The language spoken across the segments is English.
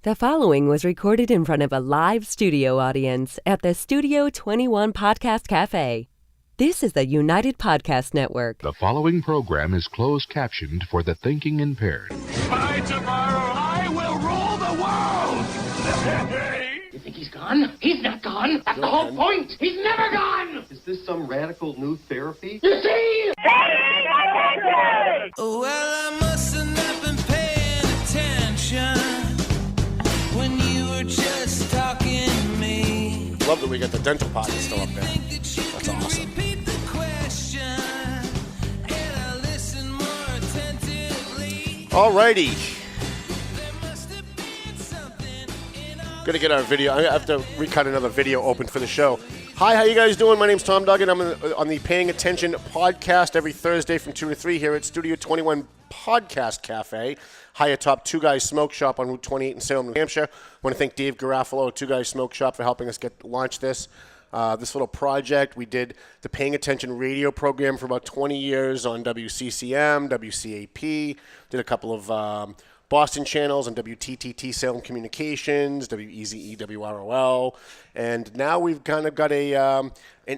The following was recorded in front of a live studio audience at the Studio 21 Podcast Cafe. This is the United Podcast Network. The following program is closed captioned for the thinking impaired. By tomorrow, I will rule the world! You think he's gone? He's not gone. That's the whole point. He's never gone. Is this some radical new therapy? You see? Well, I must have not been paying attention when you were just talking to me. Love that we got the dental pocket still up there. That's awesome. Alrighty. Gonna get our video. I have to recut another video open for the show. Hi, how you guys doing? My name's Tom Duggan. I'm on the Paying Attention podcast every Thursday from 2 to 3 here at Studio 21 Podcast Cafe, high atop Two Guys Smoke Shop on Route 28 in Salem, New Hampshire. I want to thank Dave Garofalo, Two Guys Smoke Shop, for helping us launch this little project. We did the Paying Attention radio program for about 20 years on WCCM, WCAP, did a couple of Boston channels on WTTT Salem Communications, WEZE, WROL, and now we've kind of got an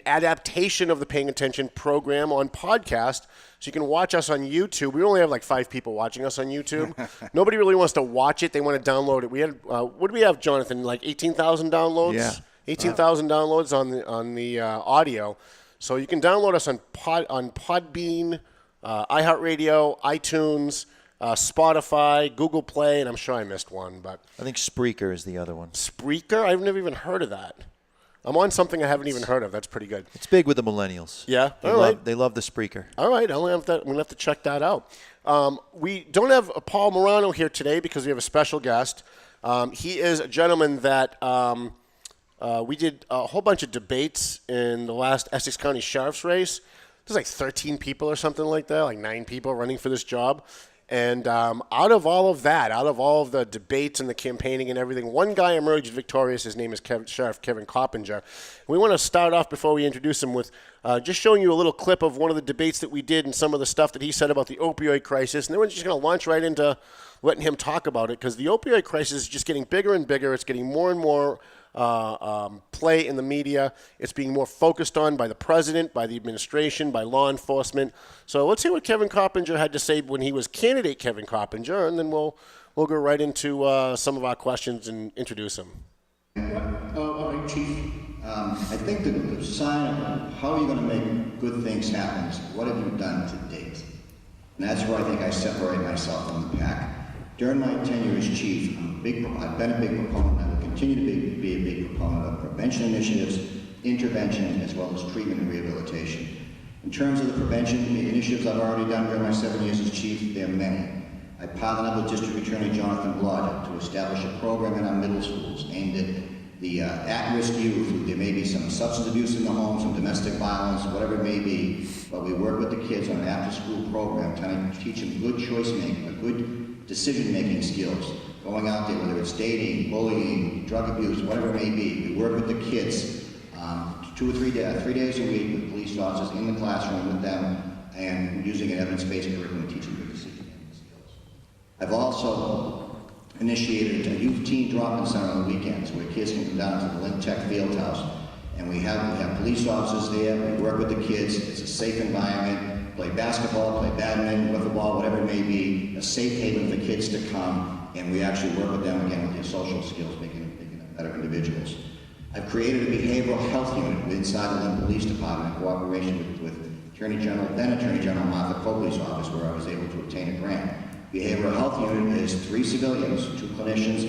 adaptation of the Paying Attention program on podcast, so you can watch us on YouTube. We only have like 5 people watching us on YouTube. Nobody really wants to watch it. They want to download it. We had, what did we have, Jonathan, like 18,000 downloads? Yeah. 18,000 downloads on the audio. So you can download us on Podbean, iHeartRadio, iTunes, Spotify, Google Play, and I'm sure I missed one. But I think Spreaker is the other one. Spreaker? I've never even heard of that. I'm on something I haven't even heard of. That's pretty good. It's big with the millennials. Yeah? They love the Spreaker. All right. I'm going to have to check that out. We don't have Paul Morano here today because we have a special guest. He is a gentleman that we did a whole bunch of debates in the last Essex County Sheriff's race. There's like 13 people or something like that, like 9 people running for this job. And out of all of the debates and the campaigning and everything, one guy emerged victorious. His name is Sheriff Kevin Coppinger. We want to start off before we introduce him with just showing you a little clip of one of the debates that we did and some of the stuff that he said about the opioid crisis. And then we're just going to launch right into letting him talk about it, because the opioid crisis is just getting bigger and bigger. It's getting more and more play in the media. It's being more focused on by the president, by the administration, by law enforcement. So let's hear what Kevin Coppinger had to say when he was candidate Kevin Coppinger, and then we'll go right into some of our questions and introduce him. Chief, I think the sign of how are you going to make good things happen is what have you done to date? And that's where I think I separate myself from the pack. During my tenure as chief, I've been a big proponent, and I will continue to be a big proponent of prevention initiatives, intervention, as well as treatment and rehabilitation. In terms of the prevention, the initiatives I've already done during my 7 years as chief, there are many. I partnered up with District Attorney Jonathan Blood to establish a program in our middle schools aimed at the at-risk youth. There may be some substance abuse in the home, some domestic violence, whatever it may be, but we work with the kids on an after-school program trying to teach them good choice-making, good decision-making skills, going out there, whether it's dating, bullying, drug abuse, whatever it may be. We work with the kids 2 or 3 days, 3 days a week with police officers in the classroom with them, and using an evidence-based curriculum to teach them good decision-making skills. I've also initiated a youth teen drop-in center on the weekends where kids can come down to the Link Tech Field House, and we have police officers there. We work with the kids. It's a safe environment. Play basketball, play badminton, wiffle ball, whatever it may be, a safe haven for kids to come, and we actually work with them again with their social skills, making them better individuals. I've created a behavioral health unit inside the Lynn Police Department in cooperation with then Attorney General Martha Copley's office, where I was able to obtain a grant. Behavioral health unit is 3 civilians, 2 clinicians,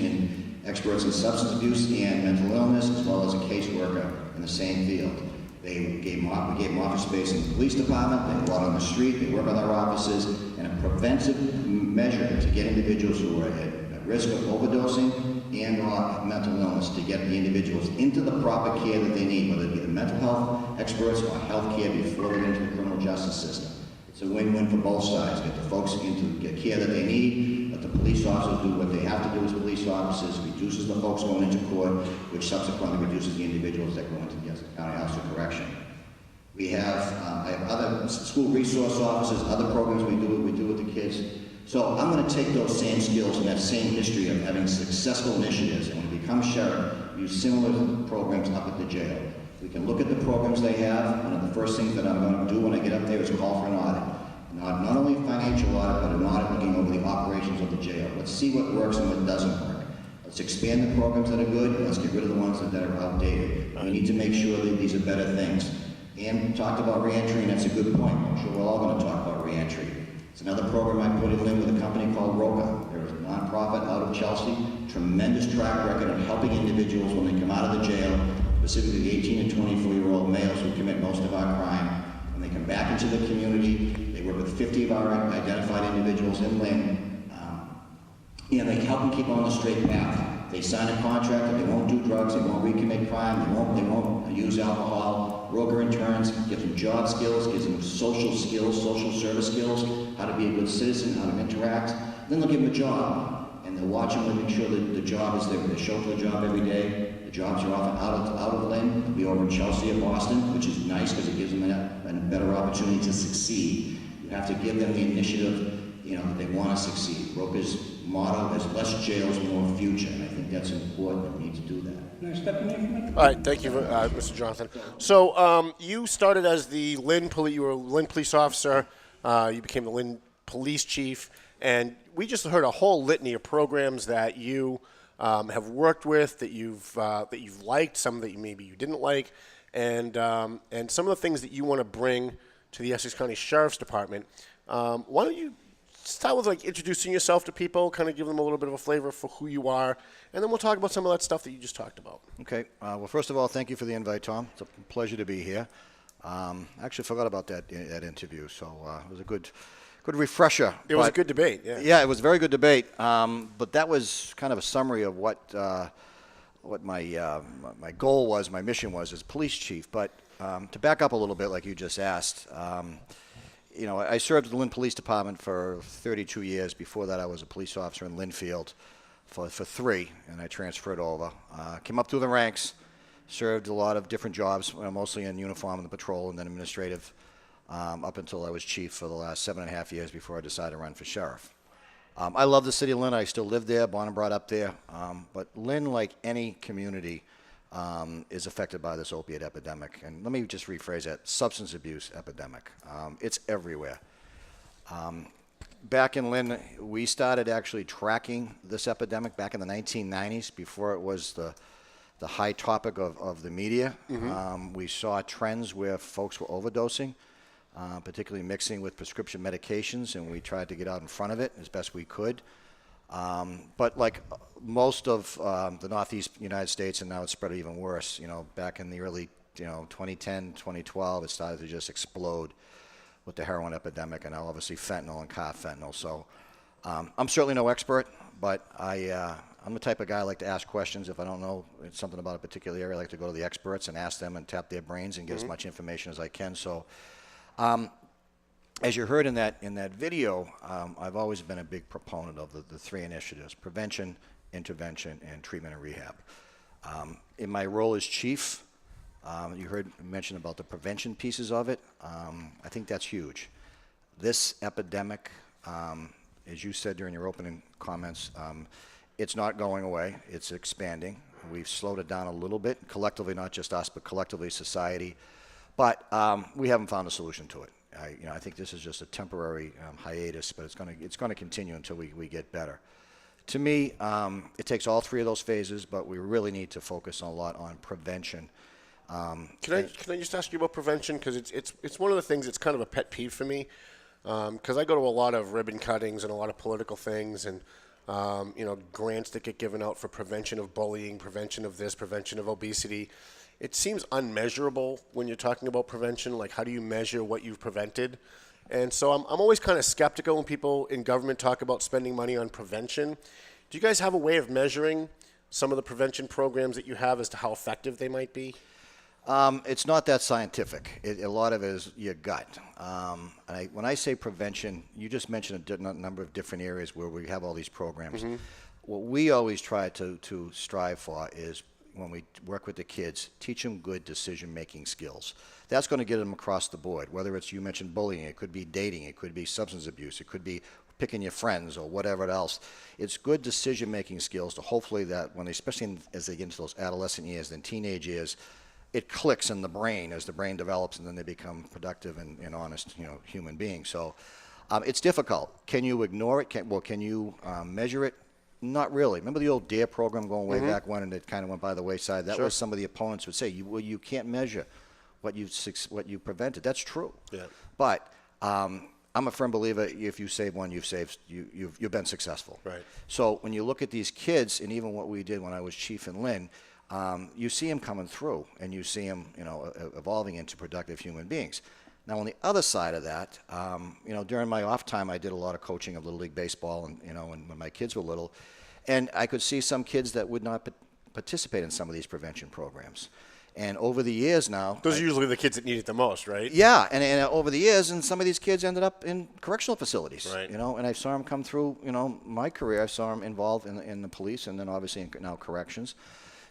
experts in substance abuse and mental illness, as well as a caseworker in the same field. We gave them office space in the police department. They go out on the street. They work with our offices in a preventive measure to get individuals who are at risk of overdosing and or mental illness, to get the individuals into the proper care that they need, whether it be the mental health experts or health care before they get into the criminal justice system. It's a win-win for both sides. Get the folks into the care that they need, let the police officers do what they have to do as police officers, reduces the folks going into court, which subsequently reduces the individuals that go into the County House of Correction. I have other school resource officers, other programs we do with the kids. So I'm going to take those same skills and that same history of having successful initiatives, and when I become sheriff, use similar programs up at the jail. We can look at the programs they have. One of the first things that I'm going to do when I get up there is call for an audit. Not only financial audit, but an audit looking over the operations of the jail. Let's see what works and what doesn't work. Let's expand the programs that are good, and let's get rid of the ones that are outdated. We need to make sure that these are better things. Ann talked about reentry, and that's a good point. I'm sure we're all going to talk about reentry. It's another program I put in with a company called ROCA. They're a nonprofit out of Chelsea. Tremendous track record of helping individuals when they come out of the jail, specifically 18 and 24-year-old males who commit most of our crime. When they come back into the community, they work with 50 of our identified individuals in Lynn, and they help them keep on the straight path. They sign a contract that they won't do drugs, they won't recommit crime, they won't use alcohol. Roker interns, gives them job skills, gives them social skills, social service skills, how to be a good citizen, how to interact. Then they'll give them a job, and they'll watch them and make sure that the job is there. They show up to the job every day. The jobs are often out of Lynn. We over in Chelsea or Boston, which is nice because it gives them a better opportunity to succeed. You have to give them the initiative, that they want to succeed. Roker's motto is less jails, more future, and I think that's important. We need to do that. All right, thank you, Mr. Jonathan. So you started as the Lynn you were a Lynn police officer. You became the Lynn police chief, and we just heard a whole litany of programs that you have worked with, that you've liked, some that maybe you didn't like, and some of the things that you want to bring to the Essex County Sheriff's Department. Why don't you start with introducing yourself to people, kind of give them a little bit of a flavor for who you are, and then we'll talk about some of that stuff that you just talked about. Okay. Well, first of all, thank you for the invite, Tom. It's a pleasure to be here. I actually forgot about that interview, so it was a good refresher. It was a good debate. Yeah. Yeah, it was a very good debate. But that was kind of a summary of what my goal was, my mission was as police chief. But to back up a little bit, like you just asked. I served at the Lynn Police Department for 32 years. Before that, I was a police officer in Lynnfield for 3, and I transferred over. Came up through the ranks, served a lot of different jobs, mostly in uniform and the patrol, and then administrative, up until I was chief for the last 7.5 years before I decided to run for sheriff. I love the city of Lynn. I still live there, born and brought up there. But Lynn, like any community, is affected by this opiate epidemic. And let me just rephrase that, substance abuse epidemic. It's everywhere. Back in Lynn, we started actually tracking this epidemic back in the 1990s, before it was the high topic of the media. Mm-hmm. We saw trends where folks were overdosing, particularly mixing with prescription medications, and we tried to get out in front of it as best we could. But like most of the Northeast United States, and now it's spread even worse, back in the early 2010, 2012, it started to just explode with the heroin epidemic, and now obviously fentanyl and carfentanil. So I'm certainly no expert, but I'm the type of guy I like to ask questions. If I don't know something about a particular area, I like to go to the experts and ask them and tap their brains and get as much information as I can. So as you heard in that video, I've always been a big proponent of the 3 initiatives: prevention, intervention, and treatment and rehab. In my role as chief, you heard mention about the prevention pieces of it. I think that's huge. This epidemic, as you said during your opening comments, it's not going away. It's expanding. We've slowed it down a little bit, collectively, not just us, but collectively society. But we haven't found a solution to it. I think this is just a temporary hiatus, but it's going to continue until we get better. To me, it takes all 3 of those phases, but we really need to focus a lot on prevention. Can I just ask you about prevention? Because it's one of the things that's kind of a pet peeve for me. Because I go to a lot of ribbon cuttings and a lot of political things, and grants that get given out for prevention of bullying, prevention of this, prevention of obesity. It seems unmeasurable when you're talking about prevention. Like, how do you measure what you've prevented? And so I'm always kind of skeptical when people in government talk about spending money on prevention. Do you guys have a way of measuring some of the prevention programs that you have as to how effective they might be? It's not that scientific. A lot of it is your gut. When I say prevention, you just mentioned a number of different areas where we have all these programs. Mm-hmm. What we always try to strive for is, when we work with the kids, teach them good decision-making skills. That's going to get them across the board, whether it's, you mentioned bullying, it could be dating, it could be substance abuse, it could be picking your friends or whatever else. It's good decision-making skills to hopefully that when they, especially as they get into those adolescent years and teenage years, it clicks in the brain as the brain develops, and then they become productive and honest, human beings. So it's difficult. Can you ignore it? Can you measure it? Not really. Remember the old DARE program going way back when, and it kind of went by the wayside? That was some of the opponents would say, you can't measure what you prevented. That's true. Yeah. But I'm a firm believer, if you save one, you've been successful. Right. So when you look at these kids, and even what we did when I was chief in Lynn, you see them coming through, and you see them, evolving into productive human beings. Now, on the other side of that, during my off time, I did a lot of coaching of Little League Baseball, and when my kids were little, and I could see some kids that would not participate in some of these prevention programs. And over the years now, those are usually the kids that need it the most, right? Yeah, and over the years, and some of these kids ended up in correctional facilities. Right. And I saw them come through. My career, I saw them involved in the police, and then obviously in now corrections.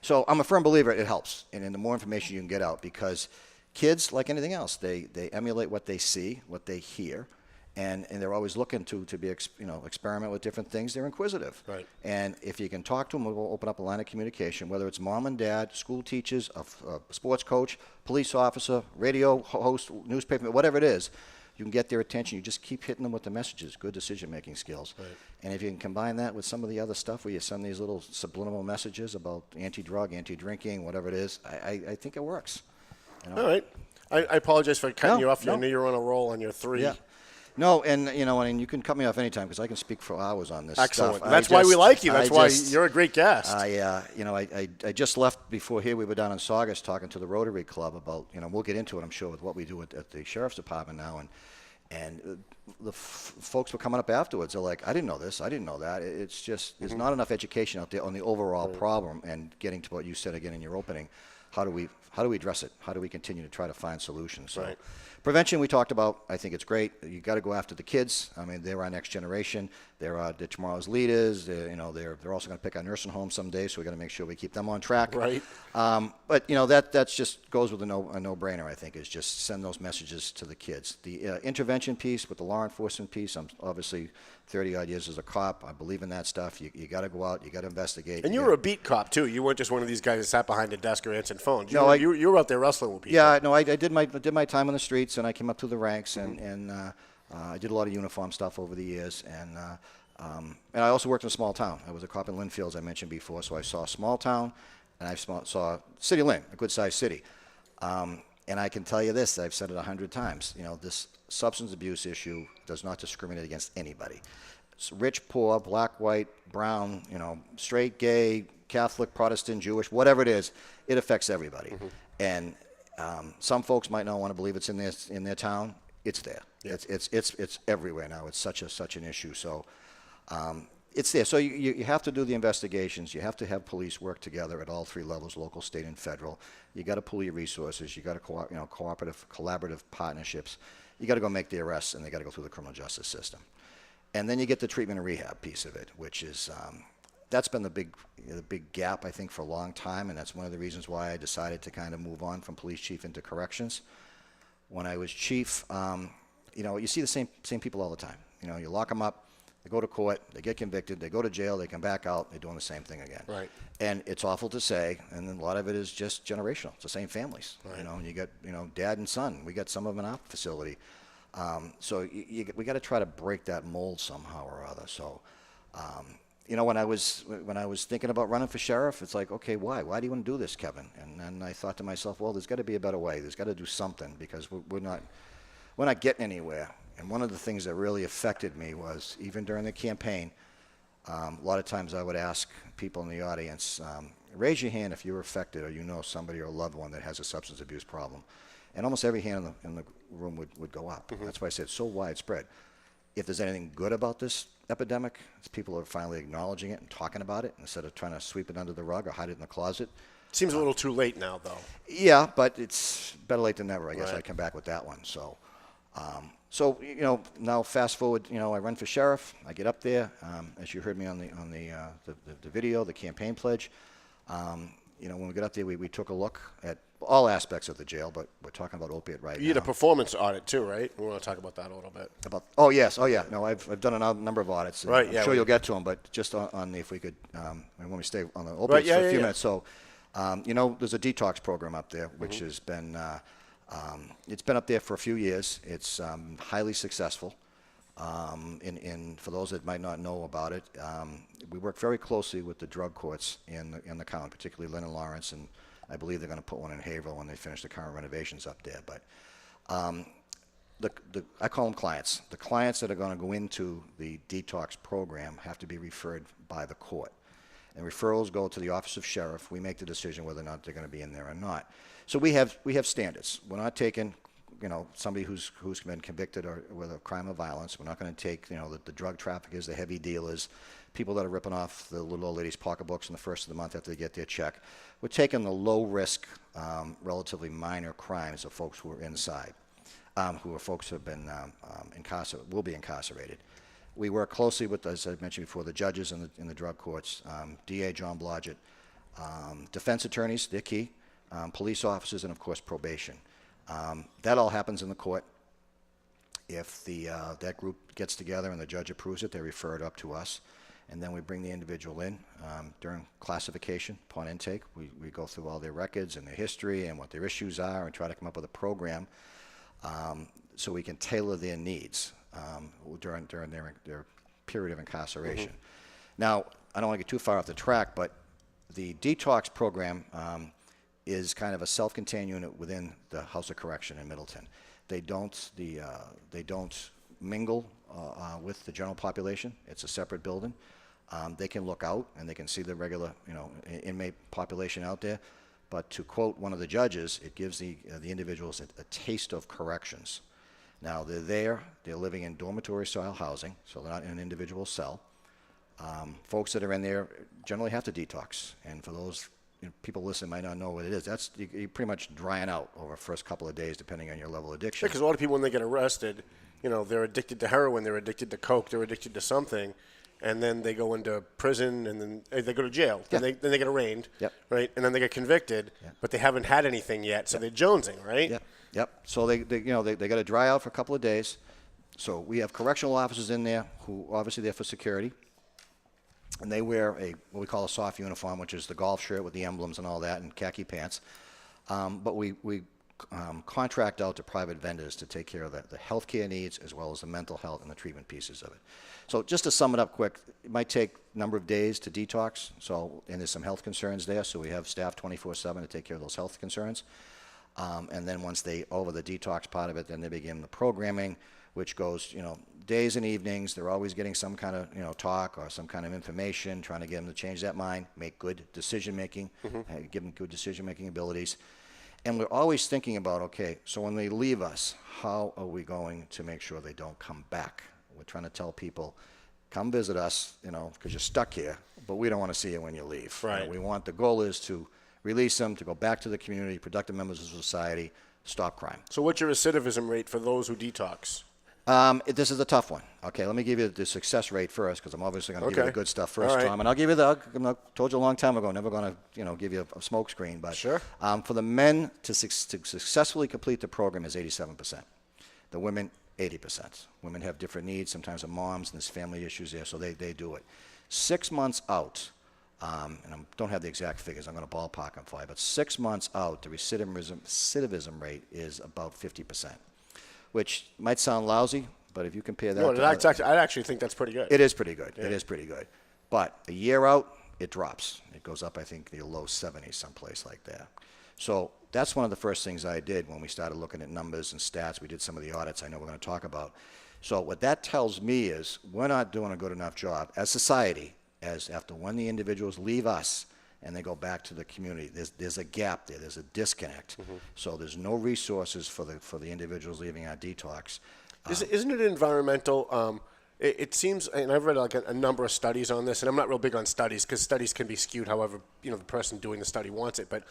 So I'm a firm believer it helps, and the more information you can get out, because kids, like anything else, they emulate what they see, what they hear, and they're always looking to be experiment with different things. They're inquisitive. Right. And if you can talk to them, we'll open up a line of communication, whether it's mom and dad, school teachers, a sports coach, police officer, radio host, newspaper, whatever it is. You can get their attention. You just keep hitting them with the messages, good decision-making skills. Right. And if you can combine that with some of the other stuff where you send these little subliminal messages about anti-drug, anti-drinking, whatever it is, I think it works. All right. I apologize for cutting you off. I knew you were on a roll on your 3. Yeah. No, and you can cut me off anytime because I can speak for hours on this Excellent. stuff. That's why we like you. That's why you're a great guest. I just left before here. We were down in Saugus talking to the Rotary Club about, we'll get into it, I'm sure, with what we do at the Sheriff's Department now. And the folks were coming up afterwards. They're like, I didn't know this. I didn't know that. It's just, there's not enough education out there on the overall problem. And getting to what you said again in your opening, how do we address it? How do we continue to try to find solutions? So prevention we talked about. I think it's great. You got to go after the kids. I mean, they're our next generation. They're tomorrow's leaders. They're also going to pick our nursing home someday, so we got to make sure we keep them on track. Right. But that's just goes with a no-brainer. I think is just send those messages to the kids. The intervention piece with the law enforcement piece. I'm obviously 30-odd years as a cop. I believe in that stuff. You got to go out. You got to investigate. And you were a beat cop too. You weren't just one of these guys that sat behind a desk or answered phones. You were out there wrestling with people. Yeah, no, I did my time on the streets, and I came up through the ranks, and I did a lot of uniform stuff over the years, and I also worked in a small town. I was a cop in Linfield, as I mentioned before, so I saw a small town, and I saw City Lynn, a good-sized city. And I can tell you this, I've said it 100 times, this substance abuse issue does not discriminate against anybody. It's rich, poor, black, white, brown, straight, gay, Catholic, Protestant, Jewish, whatever it is, it affects everybody. Mm-hmm. And some folks might not want to believe it's in their town. It's there. Yeah. It's everywhere now. It's such an issue. So it's there. So you have to do the investigations. You have to have police work together at all 3 levels, local, state, and federal. You got to pool your resources. You got to collaborative partnerships. You got to go make the arrests, and they got to go through the criminal justice system. And then you get the treatment and rehab piece of it, which is that's been the big gap, I think, for a long time, and that's one of the reasons why I decided to kind of move on from police chief into corrections. When I was chief, you see the same people all the time. You lock them up, they go to court, they get convicted, they go to jail, they come back out, they're doing the same thing again. Right. And it's awful to say, and a lot of it is just generational. It's the same families. Right. And you get dad and son. We got some of them in our facility. So we got to try to break that mold somehow or other. So. When I was thinking about running for sheriff, it's like, okay, why? Why do you want to do this, Kevin? And then I thought to myself, well, there's got to be a better way. There's got to do something because we're not getting anywhere. And one of the things that really affected me was even during the campaign, a lot of times I would ask people in the audience, raise your hand if you're affected or somebody or a loved one that has a substance abuse problem. And almost every hand in the room would go up. Mm-hmm. That's why I said it's so widespread. If there's anything good about this epidemic, it's people are finally acknowledging it and talking about it instead of trying to sweep it under the rug or hide it in the closet. Seems a little too late now, though. Yeah, but it's better late than never. I guess I'd come back with that one. So, now fast forward. I run for sheriff. I get up there, as you heard me on the video, the campaign pledge. when we got up there, we took a look at all aspects of the jail, but we're talking about opiate right now. You did a performance audit too, right? We want to talk about that a little bit. Oh yes, no, I've done a number of audits. Right, I'm sure you'll get to them, but just on the, if we could, when we stay on the opiates for a few minutes. So, there's a detox program up there, which has been, it's been up there for a few years. It's highly successful. For those that might not know about it, we work very closely with the drug courts in the county, particularly Lynn and Lawrence, and I believe they're going to put one in Haverhill when they finish the current renovations up there. But I call them clients. The clients that are going to go into the detox program have to be referred by the court. And referrals go to the office of sheriff. We make the decision whether or not they're going to be in there or not. So we have standards. We're not taking somebody who's been convicted or with a crime of violence. We're not going to take the drug traffickers, the heavy dealers, people that are ripping off the little old ladies' pocketbooks in the first of the month after they get their check. We're taking the low-risk, relatively minor crimes of folks who are inside, folks who have been will be incarcerated. We work closely with, as I mentioned before, the judges in the drug courts, DA John Blodgett, defense attorneys, they're key, police officers, and of course probation. That all happens in the court. If that group gets together and the judge approves it, they refer it up to us, and then we bring the individual in during classification upon intake. We go through all their records and their history and what their issues are and try to come up with a program so we can tailor their needs during their period of incarceration. Now, I don't want to get too far off the track, but the detox program is kind of a self-contained unit within the House of Correction in Middleton. They don't mingle with the general population. It's a separate building. They can look out and they can see the regular inmate population out there. But to quote one of the judges, it gives the individuals a taste of corrections. Now they're living in dormitory-style housing, so they're not in an individual cell. Folks that are in there generally have to detox, and for those people listening might not know what it is. That's you're pretty much drying out over the first couple of days, depending on your level of addiction. Because a lot of people, when they get arrested, they're addicted to heroin, they're addicted to coke, they're addicted to something, and then they go into prison, and then they go to jail, Yeah. then they get arraigned, Yep. right, and then they get convicted, but they haven't had anything yet, so they're jonesing, right? Yep. So they got to dry out for a couple of days. So we have correctional officers in there who obviously there for security. And they wear what we call a soft uniform, which is the golf shirt with the emblems and all that, and khaki pants. But we contract out to private vendors to take care of the healthcare needs as well as the mental health and the treatment pieces of it. So just to sum it up quick, it might take a number of days to detox. And there's some health concerns there, so we have staff 24/7 to take care of those health concerns. And then once they over the detox part of it, then they begin the programming, which goes, days and evenings. They're always getting some kind of, talk or some kind of information, trying to get them to change that mind, make good decision-making, give them good decision-making abilities. And we're always thinking about, okay, so when they leave us, how are we going to make sure they don't come back? We're trying to tell people, come visit us, because you're stuck here, but we don't want to see you when you leave. Right. The goal is to release them, to go back to the community, productive members of society, stop crime. So what's your recidivism rate for those who detox? This is a tough one. Okay, let me give you the success rate first, because I'm obviously going to give you the good stuff first, All right. Tom. And I'll give you I told you a long time ago, never going to, give you a smoke screen. But Sure. For the men to successfully complete the program is 87%. The women, 80%. Women have different needs. Sometimes they're moms and there's family issues there, so they do it. 6 months out, and I don't have the exact figures. I'm going to ballpark them for you. But 6 months out, the recidivism rate is about 50%. Which might sound lousy, but if you compare that I actually think that's pretty good. It is pretty good. Yeah. It is pretty good. But a year out, it drops. It goes up, I think, the low 70s, someplace like that. So that's one of the first things I did when we started looking at numbers and stats. We did some of the audits I know we're going to talk about. So what that tells me is we're not doing a good enough job as society, as after when the individuals leave us and they go back to the community. There's a gap there. There's a disconnect. So there's no resources for the individuals leaving our detox. Isn't it environmental? It seems, and I've read like a number of studies on this, and I'm not real big on studies because studies can be skewed however the person doing the study wants it. But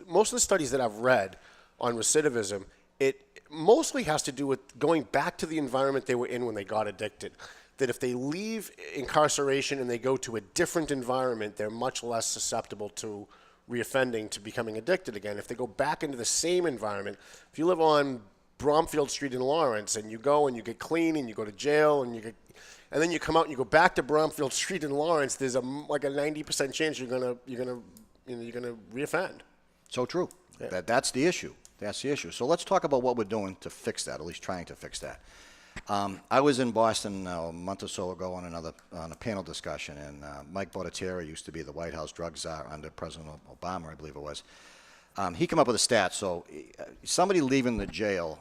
most of the studies that I've read on recidivism, it mostly has to do with going back to the environment they were in when they got addicted. That if they leave incarceration and they go to a different environment, they're much less susceptible to reoffending to becoming addicted again. If they go back into the same environment, if you live on Bromfield Street in Lawrence and you go and you get clean and you go to jail and then you come out and you go back to Bromfield Street in Lawrence, there's like a 90% chance you're gonna reoffend. So true. Yeah. That's the issue. That's the issue. So let's talk about what we're doing to fix that, at least trying to fix that. I was in Boston a month or so ago on a panel discussion, and Mike Botticelli used to be the White House drug czar under President Obama, I believe it was. He came up with a stat. So somebody leaving the jail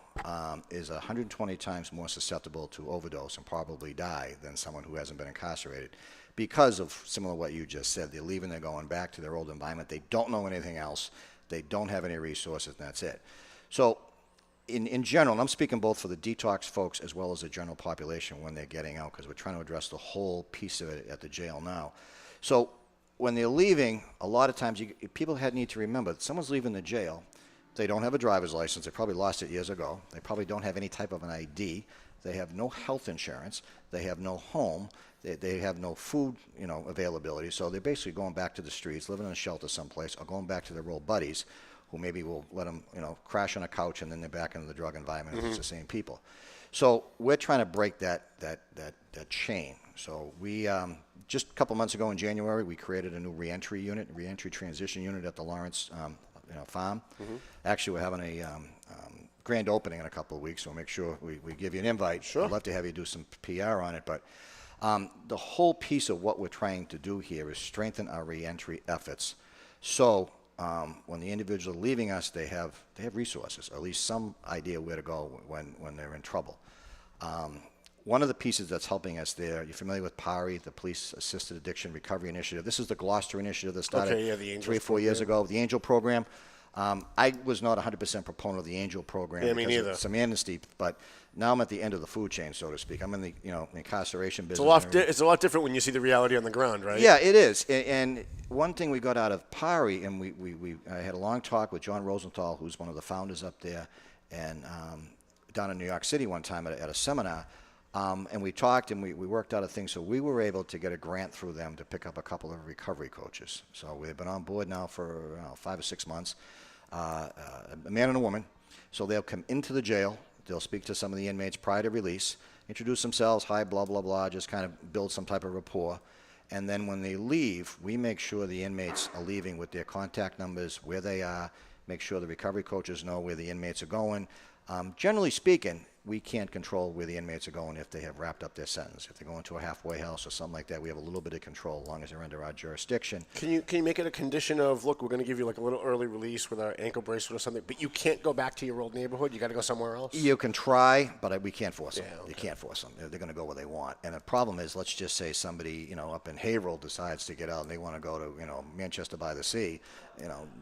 is 120 times more susceptible to overdose and probably die than someone who hasn't been incarcerated because of similar to what you just said. They're leaving, they're going back to their old environment. They don't know anything else. They don't have any resources, and that's it. So in general, and I'm speaking both for the detox folks as well as the general population when they're getting out, because we're trying to address the whole piece of it at the jail now. So when they're leaving, a lot of times people need to remember that someone's leaving the jail. They don't have a driver's license. They probably lost it years ago. They probably don't have any type of an ID. They have no health insurance. They have no home. They have no food, availability. So they're basically going back to the streets, living in a shelter someplace, or going back to their old buddies, who maybe will let them, crash on a couch, and then they're back into the drug environment. It's the same people. So we're trying to break that chain. So we just a couple months ago in January, we created a new reentry transition unit at the Lawrence farm. Actually, we're having a grand opening in a couple of weeks, so we'll make sure we give you an invite. Sure. I'd love to have you do some PR on it, but the whole piece of what we're trying to do here is strengthen our reentry efforts. So when the individuals are leaving us, they have resources, or at least some idea where to go when they're in trouble. One of the pieces that's helping us there, you're familiar with PARI, the Police Assisted Addiction Recovery Initiative. This is the Gloucester initiative that started 3 or 4 years ago, the Angel program. I was not 100% proponent of the Angel program. Yeah, me neither. Some amnesty, but now I'm at the end of the food chain, so to speak. I'm in the incarceration business. It's a lot different when you see the reality on the ground, right? Yeah, it is. And one thing we got out of PARI, and I had a long talk with John Rosenthal, who's one of the founders up there, and down in New York City one time at a seminar. And we talked and we worked out a thing. So we were able to get a grant through them to pick up a couple of recovery coaches. So we've been on board now for 5 or 6 months, a man and a woman. So they'll come into the jail. They'll speak to some of the inmates prior to release, introduce themselves, hi, blah, blah, blah, just kind of build some type of rapport. And then when they leave, we make sure the inmates are leaving with their contact numbers, where they are, make sure the recovery coaches know where the inmates are going. Generally speaking, we can't control where the inmates are going if they have wrapped up their sentence. If they're going to a halfway house or something like that, we have a little bit of control as long as they're under our jurisdiction. Can you make it a condition of, look, we're going to give you like a little early release with our ankle bracelet or something, but you can't go back to your old neighborhood? You got to go somewhere else? You can try, but we can't force them. Yeah, okay. You can't force them. They're going to go where they want. And the problem is, let's just say somebody, up in Haverhill decides to get out and they want to go to, Manchester by the Sea.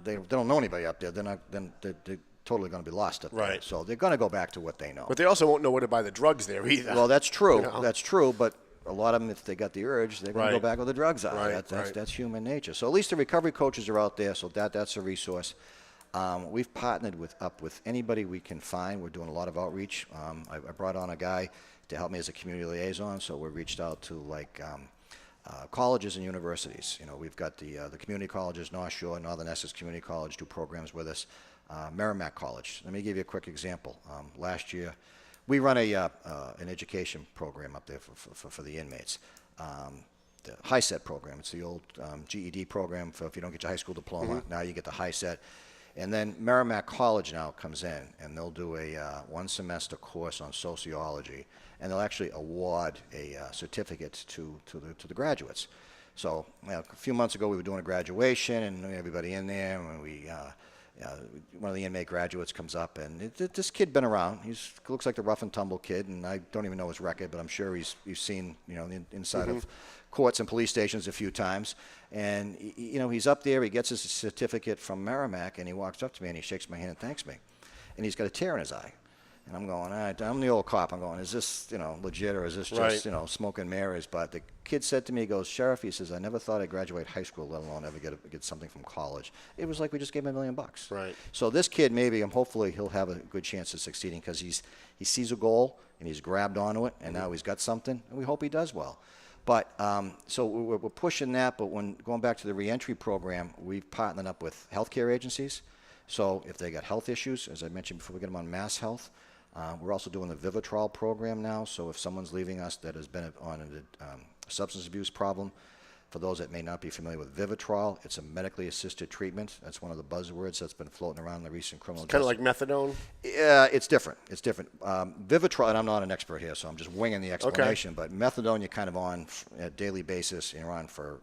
They don't know anybody up there. They're totally going to be lost up there. Right. So they're going to go back to what they know. But they also won't know where to buy the drugs there either. Well, that's true. That's true. But a lot of them, if they got the urge, they're going to go back where the drugs are. Right. That's human nature. So at least the recovery coaches are out there. So that's a resource. We've partnered up with anybody we can find. We're doing a lot of outreach. I brought on a guy to help me as a community liaison. So we reached out to colleges and universities. We've got the community colleges, North Shore, Northern Essex Community College do programs with us. Merrimack College. Let me give you a quick example. Last year, we run an education program up there for the inmates. The HiSET program. It's the old GED program for if you don't get your high school diploma. Now you get the HiSET. And then Merrimack College now comes in, and they'll do a one-semester course on sociology, and they'll actually award a certificate to the graduates. So a few months ago, we were doing a graduation, and everybody in there, and one of the inmate graduates comes up, and this kid been around. He looks like the rough and tumble kid, and I don't even know his record, but I'm sure he's seen the inside of courts and police stations a few times. And he's up there. He gets his certificate from Merrimack, and he walks up to me and he shakes my hand and thanks me. And he's got a tear in his eye. And I'm going, all right, I'm the old cop. I'm going, is this, legit, or is this just, smoke and mirrors? But the kid said to me, he goes, Sheriff, he says, I never thought I'd graduate high school, let alone ever get something from college. It was like we just gave him $1 million. Right. So this kid, hopefully he'll have a good chance of succeeding because he sees a goal and he's grabbed onto it, and now he's got something, and we hope he does well. But so we're pushing that. But when going back to the reentry program, we've partnered up with healthcare agencies. So if they got health issues, as I mentioned before, we get them on Mass Health. We're also doing the Vivitrol program now. So if someone's leaving us that has been on a substance abuse problem, for those that may not be familiar with Vivitrol, it's a medically assisted treatment. That's one of the buzzwords that's been floating around in the recent criminal justice. Kind of like methadone? Yeah, it's different. It's different. Vivitrol, and I'm not an expert here, so I'm just winging the explanation, but methadone you're kind of on a daily basis, and you're on for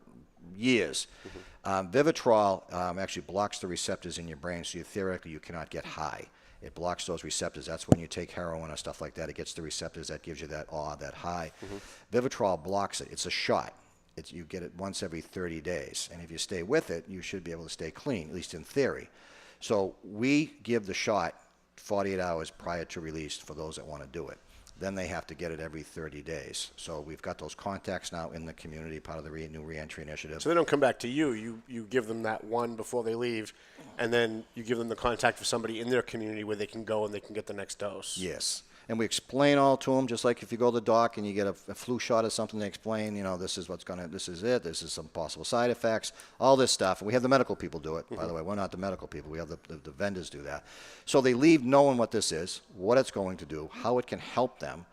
years. Vivitrol actually blocks the receptors in your brain, so theoretically you cannot get high. It blocks those receptors. That's when you take heroin or stuff like that. It gets the receptors that gives you that that high. Vivitrol blocks it. It's a shot. You get it once every 30 days. And if you stay with it, you should be able to stay clean, at least in theory. So we give the shot 48 hours prior to release for those that want to do it. Then they have to get it every 30 days. So we've got those contacts now in the community, part of the new reentry initiative. So they don't come back to you. You give them that one before they leave, and then you give them the contact for somebody in their community where they can go and they can get the next dose. Yes. And we explain all to them, just like if you go to the doc and you get a flu shot or something, they explain, this is this is it, this is some possible side effects, all this stuff. And we have the medical people do it, by the way. We're not the medical people. We have the vendors do that. So they leave knowing what this is, what it's going to do, how it can help them.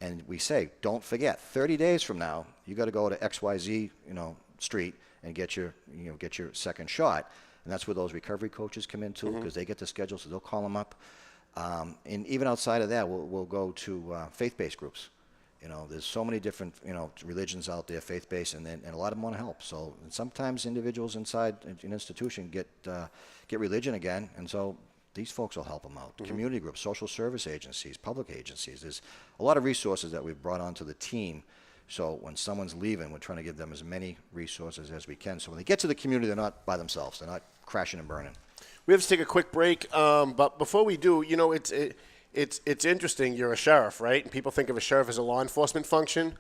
And we say, don't forget, 30 days from now, you got to go to XYZ, street and get your second shot. And that's where those recovery coaches come in too, because they get the schedule, so they'll call them up. And even outside of that, we'll go to faith-based groups. There's so many different, religions out there, faith-based, and a lot of them want to help. So sometimes individuals inside an institution get religion again, and so these folks will help them out. Community groups, social service agencies, public agencies. There's a lot of resources that we've brought onto the team. So when someone's leaving, we're trying to give them as many resources as we can. So when they get to the community, they're not by themselves. They're not crashing and burning. We have to take a quick break, but before we do, it's interesting. You're a sheriff, right? And people think of a sheriff as a law enforcement function,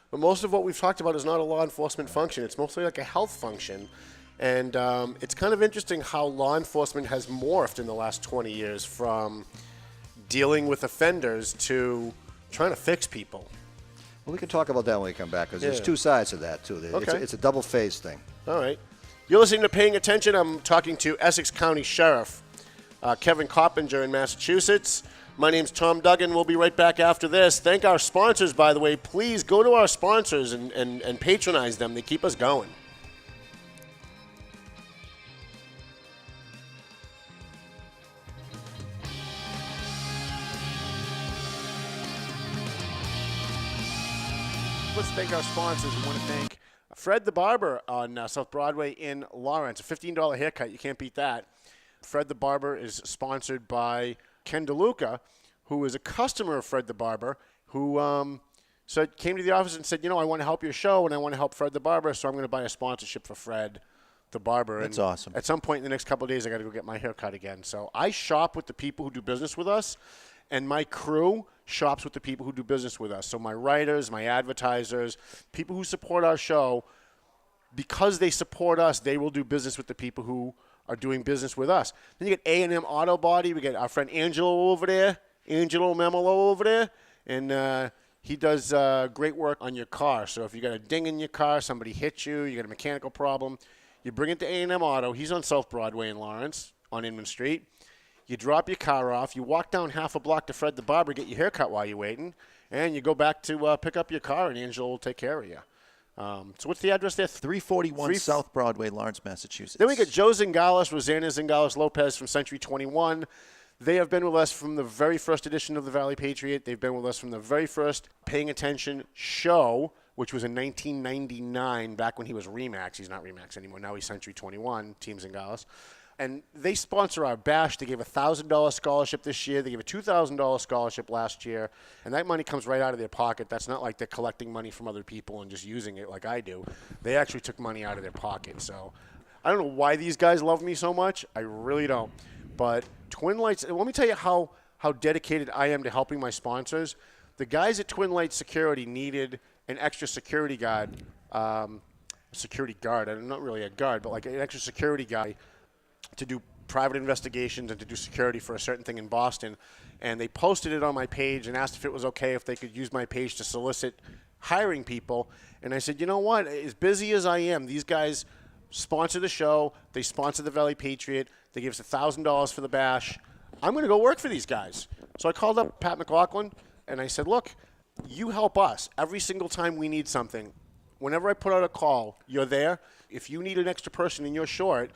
but most of what we've talked about is not a law enforcement function. It's mostly like a health function, and it's kind of interesting how law enforcement has morphed in the last 20 years from dealing with offenders to trying to fix people. Well, we can talk about that when we come back, because there's two sides to that, too. Okay. It's a double-phase thing. All right. You're listening to Paying Attention. I'm talking to Essex County Sheriff Kevin Coppinger in Massachusetts. My name's Tom Duggan. We'll be right back after this. Thank our sponsors, by the way. Please go to our sponsors and patronize them. They keep us going. Let's thank our sponsors. We want to thank Fred the Barber on South Broadway in Lawrence. A $15 haircut. You can't beat that. Fred the Barber is sponsored by Ken DeLuca, who is a customer of Fred the Barber, who came to the office and said, I want to help your show and I want to help Fred the Barber, so I'm going to buy a sponsorship for Fred the Barber. That's and awesome. At some point in the next couple of days, I got to go get my hair cut again. So I shop with the people who do business with us, and my crew shops with the people who do business with us. So my writers, my advertisers, people who support our show, because they support us, they will do business with the people who are doing business with us. Then you get A&M Auto Body. We got our friend Angelo over there, Angelo Memolo over there, and he does great work on your car. So if you got a ding in your car, somebody hit you, you got a mechanical problem, you bring it to A&M Auto. He's on South Broadway in Lawrence on Inman Street. You drop your car off, you walk down half a block to Fred the Barber, get your hair cut while you're waiting, and you go back to pick up your car, and Angelo will take care of you. So what's the address there? 341 South Broadway, Lawrence, Massachusetts. Then we got Joe Zingales, Rosanna Zingales-Lopez from Century 21. They have been with us from the very first edition of the Valley Patriot. They've been with us from the very first Paying Attention show, which was in 1999, back when he was Remax. He's not Remax anymore. Now he's Century 21, Team Zingales. And they sponsor our bash. They gave a $1,000 scholarship this year. They gave a $2,000 scholarship last year. And that money comes right out of their pocket. That's not like they're collecting money from other people and just using it like I do. They actually took money out of their pocket. So I don't know why these guys love me so much. I really don't. But Twin Lights, let me tell you how dedicated I am to helping my sponsors. The guys at Twin Lights Security needed an extra security guard. I'm not really a guard, but like an extra security guy to do private investigations and to do security for a certain thing in Boston. And they posted it on my page and asked if it was okay if they could use my page to solicit hiring people. And I said, you know what? As busy as I am, these guys sponsor the show. They sponsor the Valley Patriot. They give us $1,000 for the bash. I'm going to go work for these guys. So I called up Pat McLaughlin, and I said, look, you help us every single time we need something. Whenever I put out a call, you're there. If you need an extra person and you're short,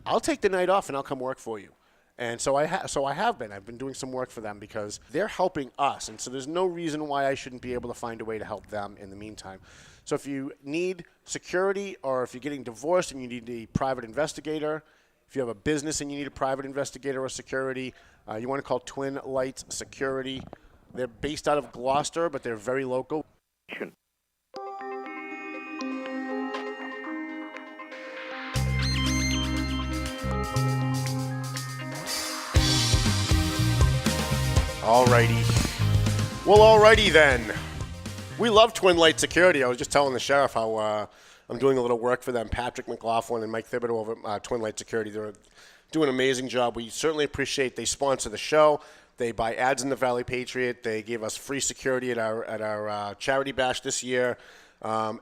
I'll take the night off and I'll come work for you. And so I have been. I've been doing some work for them because they're helping us. And so there's no reason why I shouldn't be able to find a way to help them in the meantime. So if you need security, or if you're getting divorced and you need a private investigator, if you have a business and you need a private investigator or security, you want to call Twin Lights Security. They're based out of Gloucester, but they're very local. Alrighty. Well, alrighty then. We love Twin Light Security. I was just telling the sheriff how I'm doing a little work for them. Patrick McLaughlin and Mike Thibodeau over at Twin Light Security. They're doing an amazing job. We certainly appreciate they sponsor the show. They buy ads in the Valley Patriot. They gave us free security at our charity bash this year.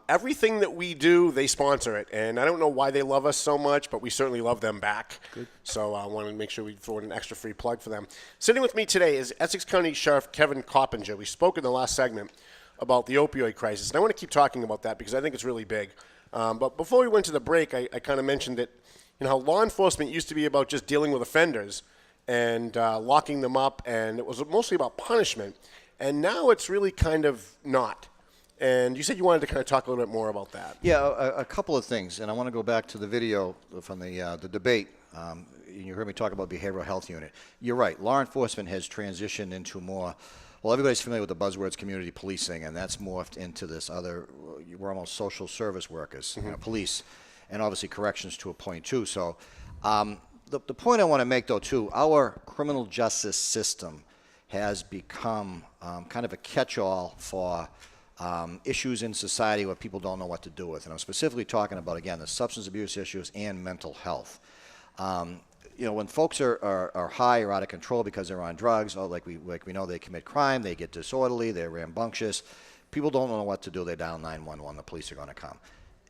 Everything that we do, they sponsor it. And I don't know why they love us so much, but we certainly love them back. Good. So I wanted to make sure we throw in an extra free plug for them. Sitting with me today is Essex County Sheriff Kevin Coppinger. We spoke in the last segment about the opioid crisis. And I want to keep talking about that because I think it's really big. But before we went to the break, I kind of mentioned that, how law enforcement used to be about just dealing with offenders and locking them up, and it was mostly about punishment. And now it's really kind of not. And you said you wanted to kind of talk a little bit more about that. Yeah, a couple of things, and I want to go back to the video from the debate. You heard me talk about behavioral health unit. You're right. Law enforcement has transitioned into more. Well, everybody's familiar with the buzzwords community policing, and that's morphed into this other. We're almost social service workers, police, and obviously corrections to a point too. So, the point I want to make though too, our criminal justice system has become kind of a catch-all for issues in society where people don't know what to do with. And I'm specifically talking about, again, the substance abuse issues and mental health. When folks are high or out of control because they're on drugs, or like we know they commit crime, they get disorderly, they're rambunctious, people don't know what to do, they dial 911, the police are going to come.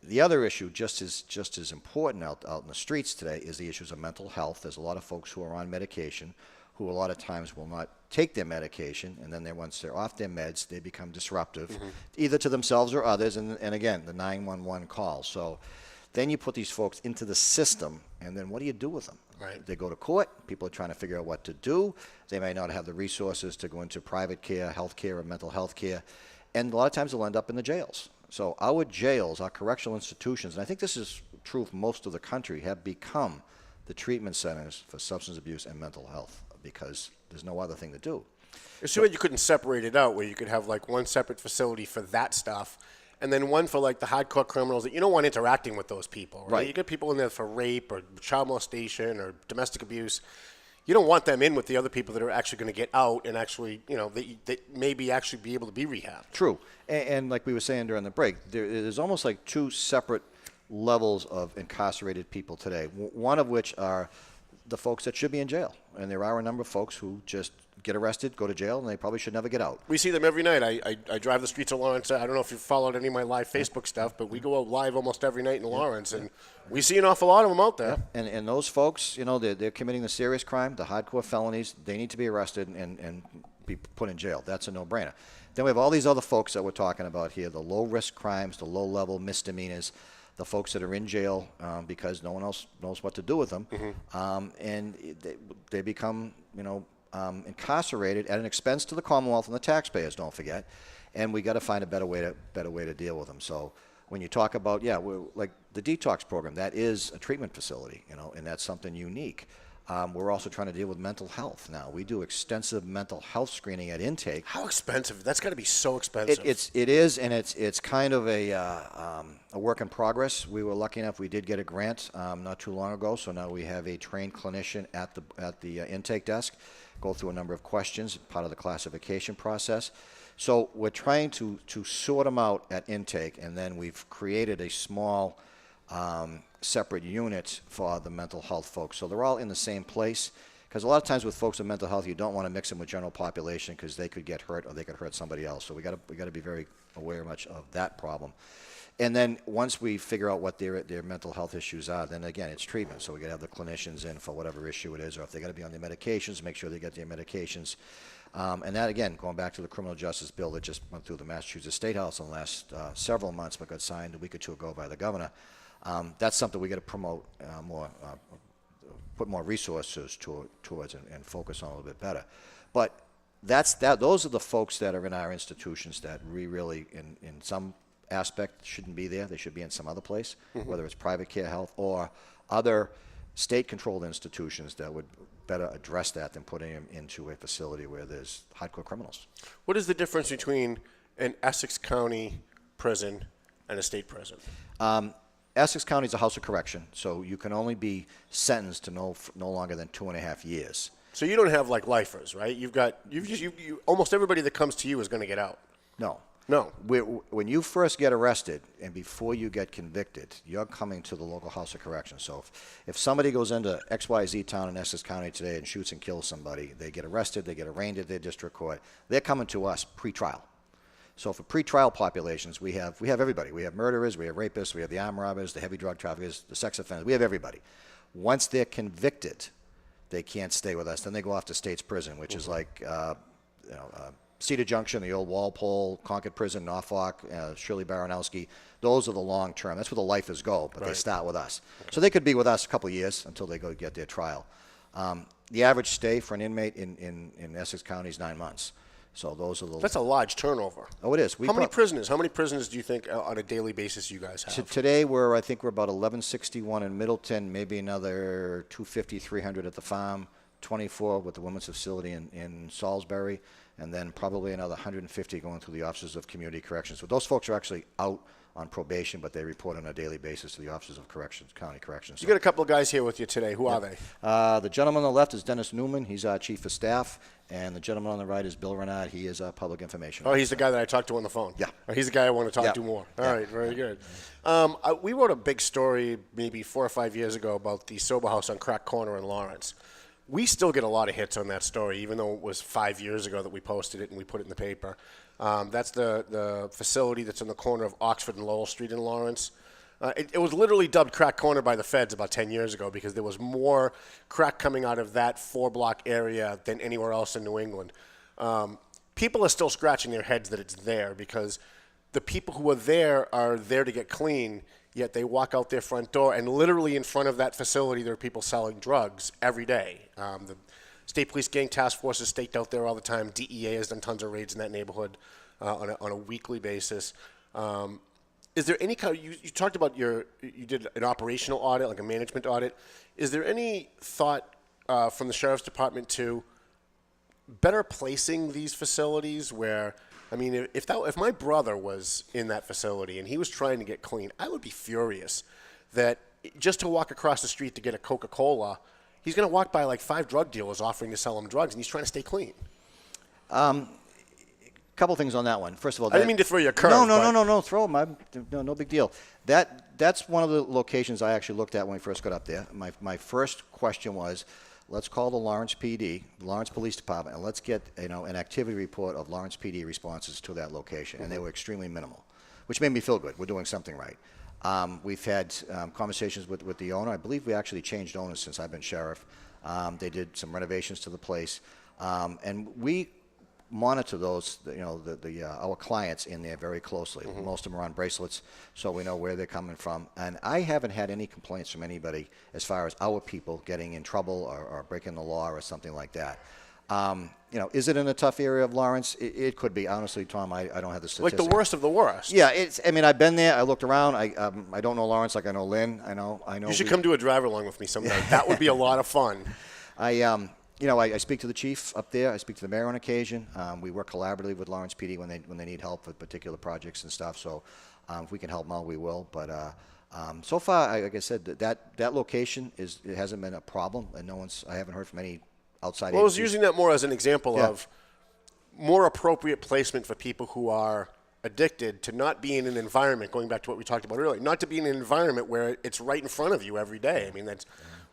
The other issue, just as important out in the streets today, is the issues of mental health. There's a lot of folks who are on medication who a lot of times will not take their medication, and then once they're off their meds, they become disruptive, either to themselves or others, and again, the 911 call. So then you put these folks into the system, and then what do you do with them? Right. They go to court, people are trying to figure out what to do. They may not have the resources to go into private care, health care, or mental health care, and a lot of times they'll end up in the jails. So our jails, our correctional institutions, and I think this is true for most of the country, have become the treatment centers for substance abuse and mental health, because there's no other thing to do. It's too bad you couldn't separate it out, where you could have like one separate facility for that stuff, and then one for like the hardcore criminals that you don't want interacting with those people. Right? You get people in there for rape or child molestation or domestic abuse. You don't want them in with the other people that are actually going to get out and actually, they maybe actually be able to be rehabbed. True. And like we were saying during the break, there's almost like two separate levels of incarcerated people today, one of which are the folks that should be in jail. And there are a number of folks who just get arrested, go to jail, and they probably should never get out. We see them every night. I drive the streets of Lawrence. I don't know if you've followed any of my live Facebook stuff, but we go out live almost every night in Lawrence, and we see an awful lot of them out there. Yeah. And those folks, they're committing the serious crime, the hardcore felonies. They need to be arrested and be put in jail. That's a no-brainer. Then we have all these other folks that we're talking about here, the low-risk crimes, the low-level misdemeanors, the folks that are in jail because no one else knows what to do with them, and they become, incarcerated at an expense to the Commonwealth and the taxpayers. Don't forget, and we got to find a better way to deal with them. So when you talk about like the detox program, that is a treatment facility, and that's something unique. We're also trying to deal with mental health now. We do extensive mental health screening at intake. How expensive? That's got to be so expensive. It is, and it's kind of a work in progress. We were lucky enough; we did get a grant not too long ago. So now we have a trained clinician at the intake desk, go through a number of questions, part of the classification process. So we're trying to sort them out at intake, and then we've created a small separate unit for the mental health folks. So they're all in the same place, Because a lot of times with folks with mental health, you don't want to mix them with general population because they could get hurt or they could hurt somebody else. So we got to be very aware much of that problem. And then once we figure out what their mental health issues are, then again, it's treatment. So we got to have the clinicians in for whatever issue it is, or if they got to be on their medications, make sure they get their medications. And that, again, going back to the criminal justice bill that just went through the Massachusetts State House in the last several months, but got signed a week or two ago by the governor. That's something we got to promote more, put more resources towards and focus on a little bit better. But those are the folks that are in our institutions that we really, in some aspect, shouldn't be there. They should be in some other place, whether it's private care health or other state-controlled institutions that would better address that than putting them into a facility where there's hardcore criminals. What is the difference between an Essex County prison and a state prison? Essex County is a house of correction, so you can only be sentenced to no longer than 2.5 years. So you don't have like lifers, right? You almost everybody that comes to you is going to get out. No. No. When you first get arrested and before you get convicted, you're coming to the local house of correction. So if somebody goes into XYZ town in Essex County today and shoots and kills somebody, they get arrested, they get arraigned at their district court, they're coming to us pre-trial. So for pre-trial populations, we have everybody. We have murderers, we have rapists, we have the armed robbers, the heavy drug traffickers, the sex offenders. We have everybody. Once they're convicted, they can't stay with us. Then they go off to state's prison, which is like Cedar Junction, the old Walpole, Concord Prison, Norfolk, Shirley Baranowski. Those are the long term. That's where the lifers go, but they start with us. Okay. So they could be with us a couple of years until they go get their trial. The average stay for an inmate in Essex County is 9 months. So those are the. That's a large turnover. Oh, it is. How many prisoners? How many prisoners do you think on a daily basis you guys have? So today I think we're about 1161 in Middleton, maybe another 250, 300 at the farm, 24 with the women's facility in Salisbury, and then probably another 150 going through the offices of community corrections. So those folks are actually out on probation, but they report on a daily basis to the offices of corrections, county corrections. You got a couple of guys here with you today. Who are they? The gentleman on the left is Dennis Newman. He's our chief of staff. And the gentleman on the right is Bill Renard. He is public information. Oh, he's the guy that I talked to on the phone. Yeah. Or he's the guy I want to talk to more. All right, very good. We wrote a big story maybe 4 or 5 years ago about the sober house on Crack Corner in Lawrence. We still get a lot of hits on that story, even though it was 5 years ago that we posted it and we put it in the paper. That's the facility that's on the corner of Oxford and Lowell Street in Lawrence. It was literally dubbed Crack Corner by the feds about 10 years ago because there was more crack coming out of that 4-block area than anywhere else in New England. People are still scratching their heads that it's there because the people who are there to get clean, yet they walk out their front door and literally in front of that facility there are people selling drugs every day. The State Police Gang Task Force is staked out there all the time. DEA has done tons of raids in that neighborhood on a weekly basis. Is there any kind of, you talked about you did an operational audit, like a management audit. Is there any thought from the Sheriff's Department to better placing these facilities where, I mean, if my brother was in that facility and he was trying to get clean, I would be furious that just to walk across the street to get a Coca-Cola, he's going to walk by like 5 drug dealers offering to sell him drugs and he's trying to stay clean. Couple things on that one. First of all, I didn't mean to throw you a curve. No, throw them. No big deal. That's one of the locations I actually looked at when we first got up there. My first question was, let's call the Lawrence PD, the Lawrence Police Department, and let's get an activity report of Lawrence PD responses to that location, and they were extremely minimal, which made me feel good. We're doing something right. We've had conversations with the owner. I believe we actually changed owners since I've been sheriff. They did some renovations to the place, and we monitor those, our clients in there very closely. Most of them are on bracelets, so we know where they're coming from. And I haven't had any complaints from anybody as far as our people getting in trouble or breaking the law or something like that. Is it in a tough area of Lawrence? It could be. Honestly, Tom, I don't have the statistics. Like the worst of the worst. Yeah, I've been there. I looked around. I don't know Lawrence like I know Lynn. I know. You should come do a drive along with me sometime. That would be a lot of fun. I speak to the chief up there. I speak to the mayor on occasion. We work collaboratively with Lawrence PD when they need help with particular projects and stuff. So if we can help them out, we will. But so far, like I said, that location it hasn't been a problem, and I haven't heard from any outside. Well, I was using that more as an example of more appropriate placement for people who are addicted to not be in an environment. Going back to what we talked about earlier, not to be in an environment where it's right in front of you every day. I mean,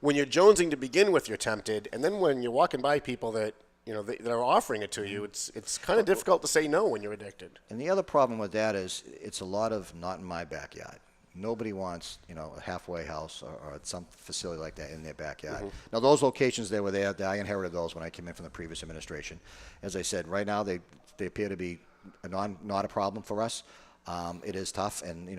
when you're jonesing to begin with, you're tempted, and then when you're walking by people that that are offering it to you, it's kind of difficult to say no when you're addicted. And the other problem with that is it's a lot of not in my backyard. Nobody wants, a halfway house or some facility like that in their backyard. Now, those locations they were there, I inherited those when I came in from the previous administration. As I said, right now they appear to be not a problem for us. It is tough, and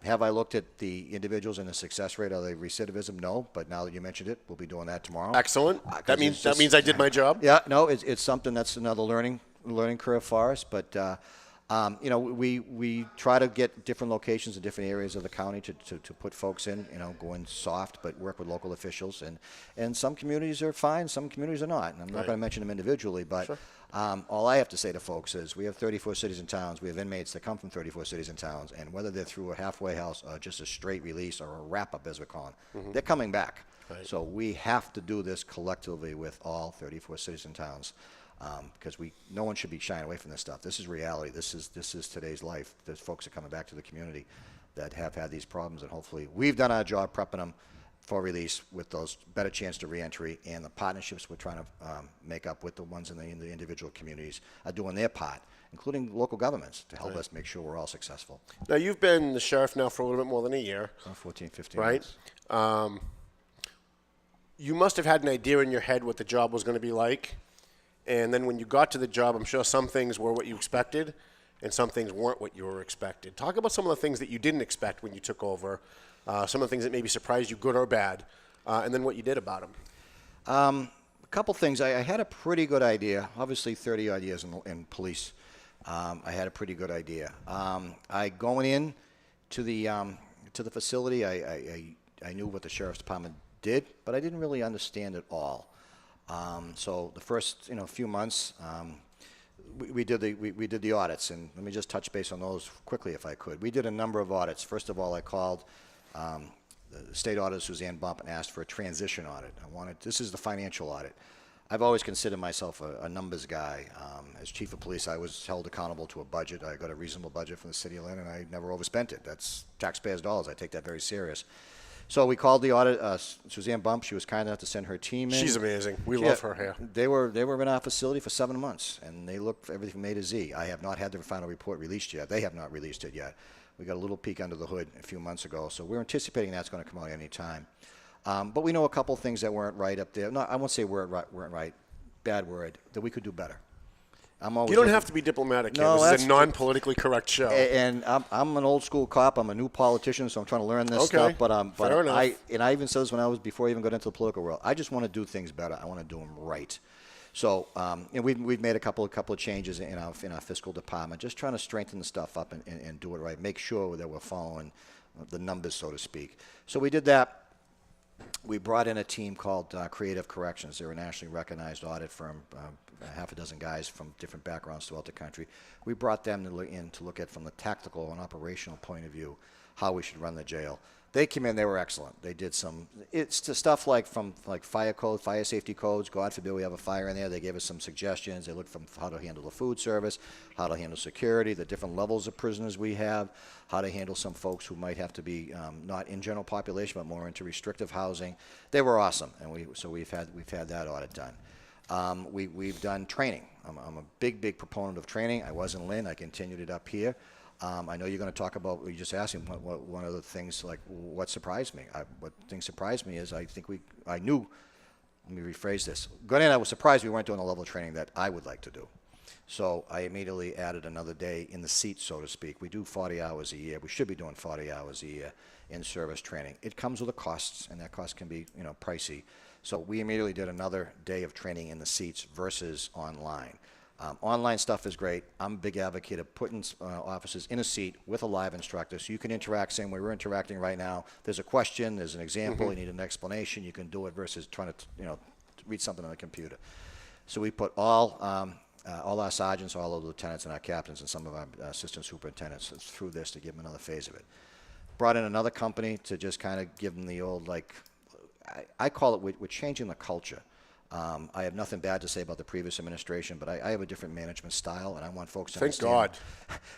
have I looked at the individuals and the success rate? Are they recidivism? No, but now that you mentioned it, we'll be doing that tomorrow. Excellent. That means I did my job. Yeah, no, it's something that's another learning curve for us, but. We try to get different locations in different areas of the county to put folks in, go in soft, but work with local officials. And some communities are fine, some communities are not. And I'm not going to mention them individually, but all I have to say to folks is we have 34 cities and towns. We have inmates that come from 34 cities and towns. And whether they're through a halfway house or just a straight release or a wrap-up, as we're calling, they're coming back. Right. So we have to do this collectively with all 34 cities and towns. Because no one should be shying away from this stuff. This is reality. This is today's life. There's folks that are coming back to the community that have had these problems, and hopefully we've done our job prepping them for release with those better chance to reentry, and the partnerships we're trying to make up with the ones in the individual communities are doing their part, including local governments, to help us make sure we're all successful. Now, you've been the sheriff now for a little bit more than a year. 14, 15 right? months. You must have had an idea in your head what the job was going to be like. And then when you got to the job, I'm sure some things were what you expected and some things weren't what you were expected. Talk about some of the things that you didn't expect when you took over, some of the things that maybe surprised you, good or bad, and then what you did about them. A couple things. I had a pretty good idea. Obviously, 30-odd years in police. I had a pretty good idea. Going in to the facility, I knew what the sheriff's department did, but I didn't really understand it all. So the first few months, we did the audits, and let me just touch base on those quickly if I could. We did a number of audits. First of all, I called the state auditor Suzanne Bump and asked for a transition audit. This is the financial audit. I've always considered myself a numbers guy. As chief of police, I was held accountable to a budget. I got a reasonable budget from the city of Lynn, and I never overspent it. That's taxpayers' dollars. I take that very serious. So we called the audit, Suzanne Bump. She was kind enough to send her team in. She's amazing. We love her here. They were in our facility for 7 months, and they looked for everything from A to Z. I have not had the final report released yet. They have not released it yet. We got a little peek under the hood a few months ago, so we're anticipating that's going to come out any time. But we know a couple things that weren't right up there. No, I won't say weren't right. Bad word. That we could do better. You don't have to be diplomatic here. No, this is a non-politically correct show. And I'm an old school cop. I'm a new politician, so I'm trying to learn this stuff. But fair enough. I even said this before I even got into the political world. I just want to do things better. I want to do them right. So we've made a couple of changes in our fiscal department, just trying to strengthen the stuff up and do it right. Make sure that we're following the numbers, so to speak. So we did that. We brought in a team called Creative Corrections. They're a nationally recognized audit firm, half a dozen guys from different backgrounds throughout the country. We brought them to look at, from the tactical and operational point of view, how we should run the jail. They came in, they were excellent. They did it's stuff like fire code, fire safety codes. God forbid we have a fire in there. They gave us some suggestions. They looked from how to handle the food service, how to handle security, the different levels of prisoners we have, how to handle some folks who might have to be not in general population, but more into restrictive housing. They were awesome, and we've had that audit done. We've done training. I'm a big proponent of training. I was in Lynn. I continued it up here. I know you're going to talk about, you just asked him, one of the things, like, what surprised me. What thing surprised me is I knew, let me rephrase this. Going in, I was surprised we weren't doing the level of training that I would like to do. So I immediately added another day in the seat, so to speak. We do 40 hours a year. We should be doing 40 hours a year in service training. It comes with a cost, and that cost can be, pricey. So we immediately did another day of training in the seats versus online. Online stuff is great. I'm a big advocate of putting officers in a seat with a live instructor so you can interact same way we're interacting right now. There's a question, there's an example, you need an explanation, you can do it versus trying to read something on a computer. So we put all our sergeants, all our lieutenants, and our captains, and some of our assistant superintendents through this to give them another phase of it. Brought in another company to just kind of give them the old, I call it, we're changing the culture. I have nothing bad to say about the previous administration, but I have a different management style, and I want folks to Thank understand.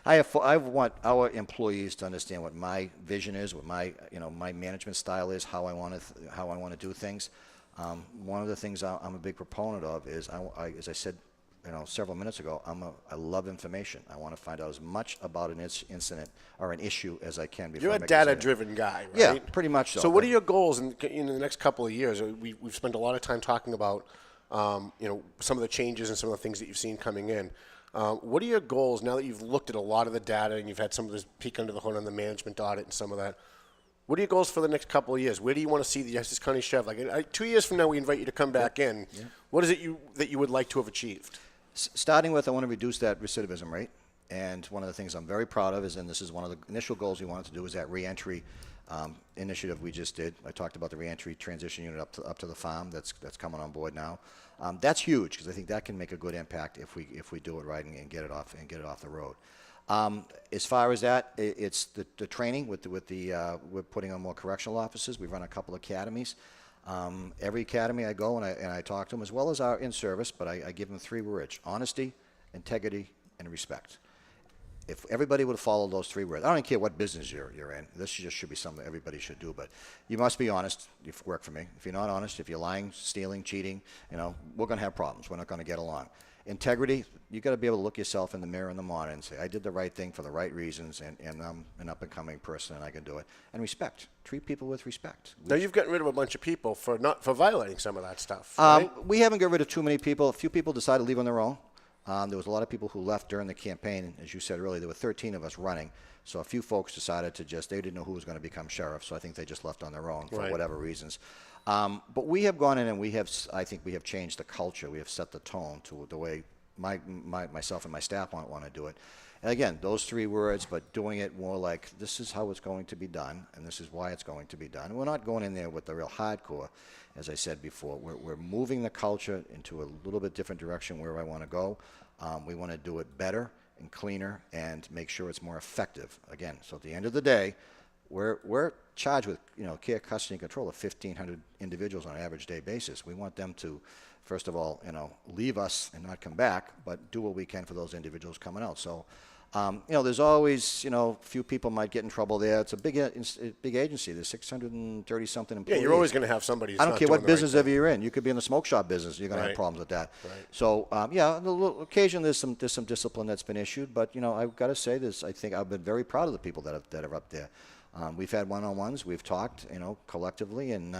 God. I want our employees to understand what my vision is, what my management style is, how I want to do things. One of the things I'm a big proponent of is, as I said, several minutes ago, I love information. I want to find out as much about an incident or an issue as I can before. You're a data-driven guy, right? Yeah, pretty much so. So what are your goals in the next couple of years? We've spent a lot of time talking about, some of the changes and some of the things that you've seen coming in. What are your goals now that you've looked at a lot of the data and you've had some of this peek under the hood on the management audit and some of that? What are your goals for the next couple of years? Where do you want to see the Essex County Sheriff? 2 years from now, we invite you to come back in. Yeah. What is it that you would like to have achieved? Starting with, I want to reduce that recidivism rate. And one of the things I'm very proud of is, and this is one of the initial goals we wanted to do, is that reentry initiative we just did. I talked about the reentry transition unit up to the farm that's coming on board now. That's huge because I think that can make a good impact if we do it right and get it off the road. As far as that, it's the training we're putting on more correctional officers. We run a couple academies. Every academy I go and I talk to them, as well as our in-service, but I give them 3 words: honesty, integrity, and respect. If everybody would follow those 3 words, I don't care what business you're in, this just should be something everybody should do, but you must be honest if you work for me. If you're not honest, if you're lying, stealing, cheating, we're going to have problems. We're not going to get along. Integrity, you got to be able to look yourself in the mirror in the morning and say, I did the right thing for the right reasons, and I'm an up-and-coming person, and I can do it. And respect. Treat people with respect. Now, you've gotten rid of a bunch of people for violating some of that stuff, right? We haven't got rid of too many people. A few people decided to leave on their own. There was a lot of people who left during the campaign. As you said earlier, there were 13 of us running. So a few folks decided they didn't know who was going to become sheriff, so I think they just left on their own for whatever reasons. But we have gone in and I think we have changed the culture. We have set the tone to the way myself and my staff want to do it. And again, those 3 words, but doing it more like this is how it's going to be done, and this is why it's going to be done. We're not going in there with the real hardcore, as I said before. We're moving the culture into a little bit different direction where I want to go. We want to do it better and cleaner and make sure it's more effective. Again, so at the end of the day, we're charged with care, custody, and control of 1,500 individuals on an average day basis. We want them to, first of all, leave us and not come back, but do what we can for those individuals coming out. So, there's always, few people might get in trouble there. It's a big agency. There's 630 something employees. Yeah, you're always going to have somebody. I don't care what business ever you're in. You could be in the smoke shop business. You're going to have problems with that. Right. So, occasionally there's some discipline that's been issued, but I've got to say this. I think I've been very proud of the people that are up there. We've had one-on-ones. We've talked, collectively, and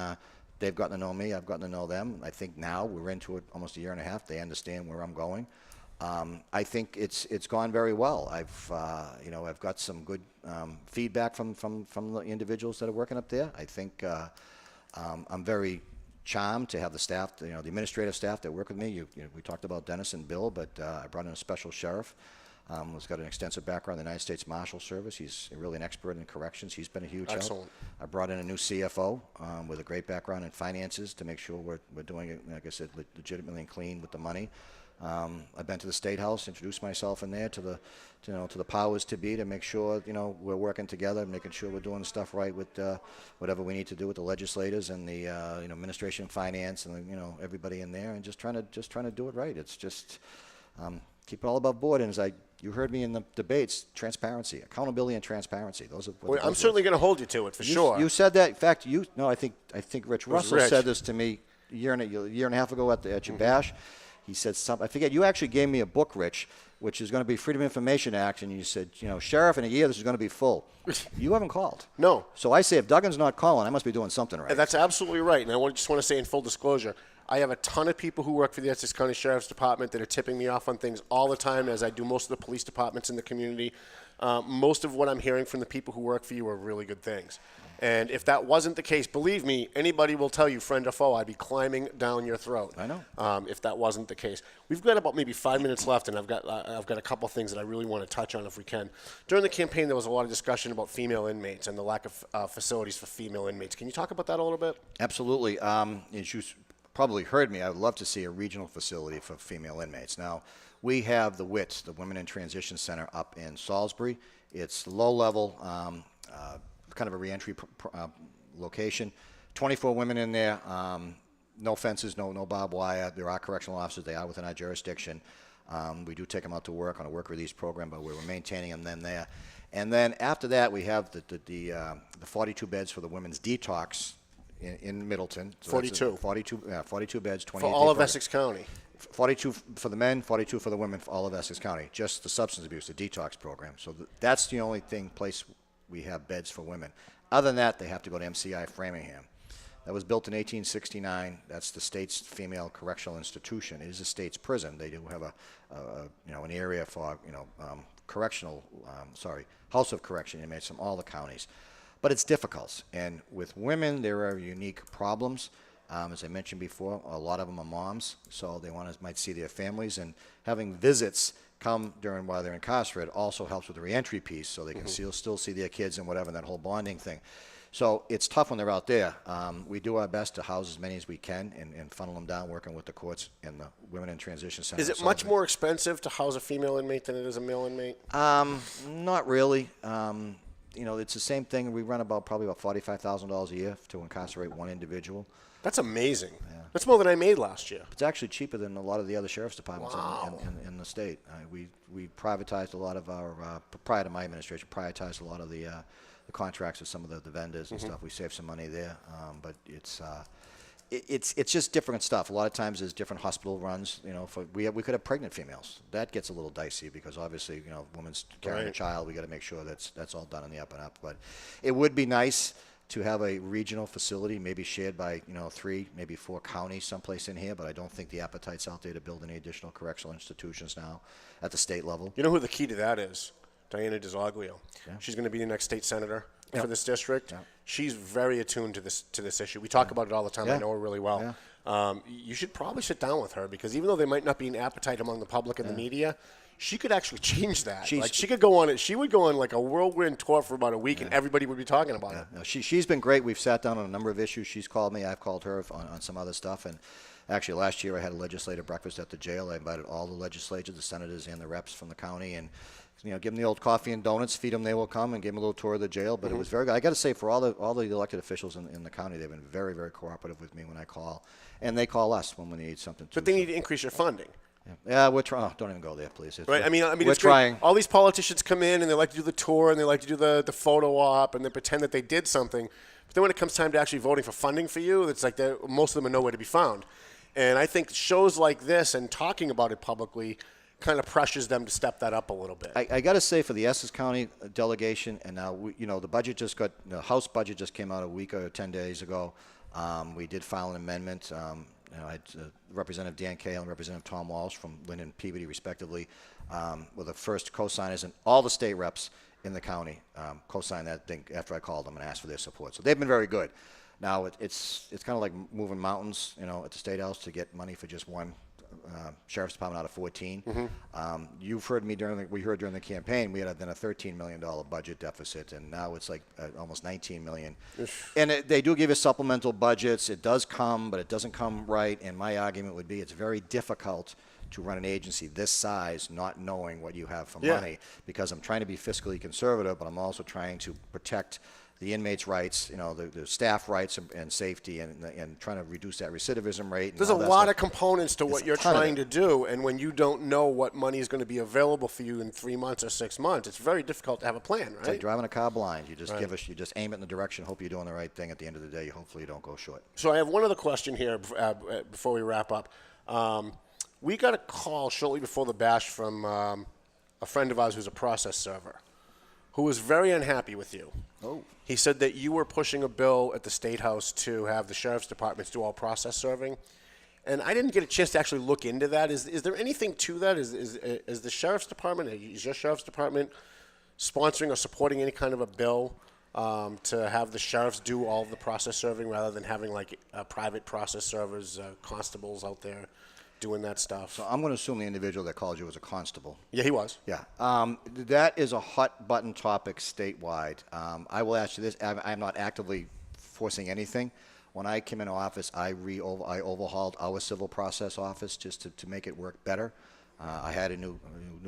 they've gotten to know me. I've gotten to know them. I think now we're into it almost a year and a half. They understand where I'm going. I think it's gone very well. I've got some good feedback from the individuals that are working up there. I think I'm very charmed to have the staff, the administrative staff that work with me. We talked about Dennis and Bill, but I brought in a special sheriff who's got an extensive background in the United States Marshal Service. He's really an expert in corrections. He's been a huge help. I brought in a new CFO with a great background in finances to make sure we're doing it, like I said, legitimately and clean with the money. I've been to the State House, introduced myself in there to the powers to be to make sure we're working together, making sure we're doing stuff right with whatever we need to do with the legislators and the administration, finance, and everybody in there, and just trying to do it right. It's just keep it all above board. And you heard me in the debates, transparency, accountability, and transparency. Those are. I'm certainly going to hold you to it for sure. You said that. In fact, I think Rich Russell said this to me a year and a half ago at your bash. He said something. I forget. You actually gave me a book, Rich, which is going to be Freedom of Information Act, and you said, Sheriff, in a year this is going to be full. You haven't called. No. So I say, if Duggan's not calling, I must be doing something right. That's absolutely right. And I just want to say in full disclosure, I have a ton of people who work for the Essex County Sheriff's Department that are tipping me off on things all the time, as I do most of the police departments in the community. Most of what I'm hearing from the people who work for you are really good things. And if that wasn't the case, believe me, anybody will tell you, friend or foe, I'd be climbing down your throat. I know. If that wasn't the case. We've got about maybe 5 minutes left, and I've got a couple of things that I really want to touch on if we can. During the campaign, there was a lot of discussion about female inmates and the lack of facilities for female inmates. Can you talk about that a little bit? Absolutely. As you probably heard me, I would love to see a regional facility for female inmates. Now, we have the WITS, the Women in Transition Center, up in Salisbury. It's low-level, kind of a reentry location. 24 women in there. no fences, no barbed wire. There are correctional officers. They are within our jurisdiction. We do take them out to work on a work release program, but we're maintaining them then there. And then after that, we have the 42 beds for the women's detox in Middleton. So 42. 42 beds, 28 for all of Essex County. 42 for the men, 42 for the women, for all of Essex County. Just the substance abuse, the detox program. So that's the only place we have beds for women. Other than that, they have to go to MCI Framingham. That was built in 1869. That's the state's female correctional institution. It is a state's prison. They do have an area for house of correction inmates from all the counties. But it's difficult. And with women, there are unique problems. As I mentioned before, a lot of them are moms, so they might see their families, and having visits come while they're incarcerated also helps with the reentry piece, so they can still see their kids and whatever, and that whole bonding thing. So it's tough when they're out there. We do our best to house as many as we can and funnel them down, working with the courts and the Women in Transition Center. Is it much more expensive to house a female inmate than it is a male inmate? Not really. It's the same thing. We run probably about $45,000 a year to incarcerate one individual. That's amazing. Yeah. That's more than I made last year. It's actually cheaper than a lot of the other sheriff's departments in the state. We privatized a lot of our, prior to my administration, privatized a lot of the contracts with some of the vendors and stuff. We saved some money there, but it's just different stuff. A lot of times there's different hospital runs. We could have pregnant females. That gets a little dicey because obviously, a woman's carrying a child. We got to make sure that's all done on the up and up. But it would be nice to have a regional facility, maybe shared by 3, maybe 4 counties someplace in here. But I don't think the appetite's out there to build any additional correctional institutions now at the state level. You know who the key to that is? Diana DiZoglio. Yeah. She's going to be the next state senator for this district. Yeah. She's very attuned to this issue. We talk about it all the time. I know her really well. Yeah. You should probably sit down with her because even though there might not be an appetite among the public and the media, she could actually change that. She could go on it. She would go on like a whirlwind tour for about a week, and everybody would be talking about it. No, she's been great. We've sat down on a number of issues. She's called me. I've called her on some other stuff. And actually, last year I had a legislative breakfast at the jail. I invited all the legislators, the senators, and the reps from the county, and give them the old coffee and donuts, feed them, they will come, and give them a little tour of the jail. But it was very good. I got to say, for all the elected officials in the county, they've been very, very cooperative with me when I call, and they call us when we need something. But they need to increase your funding. Yeah, we're trying. Oh, don't even go there, please. Right. I mean, we're trying. All these politicians come in and they like to do the tour and they like to do the photo op and they pretend that they did something. But then when it comes time to actually voting for funding for you, it's like most of them are nowhere to be found. And I think shows like this and talking about it publicly kind of pressures them to step that up a little bit. I got to say, for the Essex County delegation, and now the House budget just came out a week or 10 days ago. We did file an amendment. I had Representative Dan Cahill and Representative Tom Walsh from Lynn and Peabody, respectively, were the first co-signers, and all the state reps in the county co-signed that thing after I called them and asked for their support. So they've been very good. Now it's kind of like moving mountains, at the State House to get money for just one sheriff's department out of 14. Mm-hmm. You've heard me we heard during the campaign, we had then a $13 million budget deficit, and now it's like almost $19 million. And they do give us supplemental budgets. It does come, but it doesn't come right. And my argument would be it's very difficult to run an agency this size not knowing what you have for money, because I'm trying to be fiscally conservative, but I'm also trying to protect the inmates' rights, the staff rights and safety, and trying to reduce that recidivism rate. There's a lot of components to what you're trying to do, and when you don't know what money is going to be available for you in 3 months or 6 months, it's very difficult to have a plan, right? It's like driving a car blind. You just you just aim it in the direction, hope you're doing the right thing. At the end of the day, hopefully you don't go short. So I have one other question here before we wrap up. We got a call shortly before the bash from a friend of ours who's a process server, who was very unhappy with you. Oh. He said that you were pushing a bill at the State House to have the sheriff's departments do all process serving. And I didn't get a chance to actually look into that. Is there anything to that? Is the sheriff's department, is your sheriff's department sponsoring or supporting any kind of a bill to have the sheriffs do all of the process serving rather than having like private process servers, constables out there doing that stuff? So I'm going to assume the individual that called you was a constable. Yeah, he was. Yeah. That is a hot button topic statewide. I will ask you this. I'm not actively forcing anything. When I came into office, I overhauled our civil process office just to make it work better. I had a new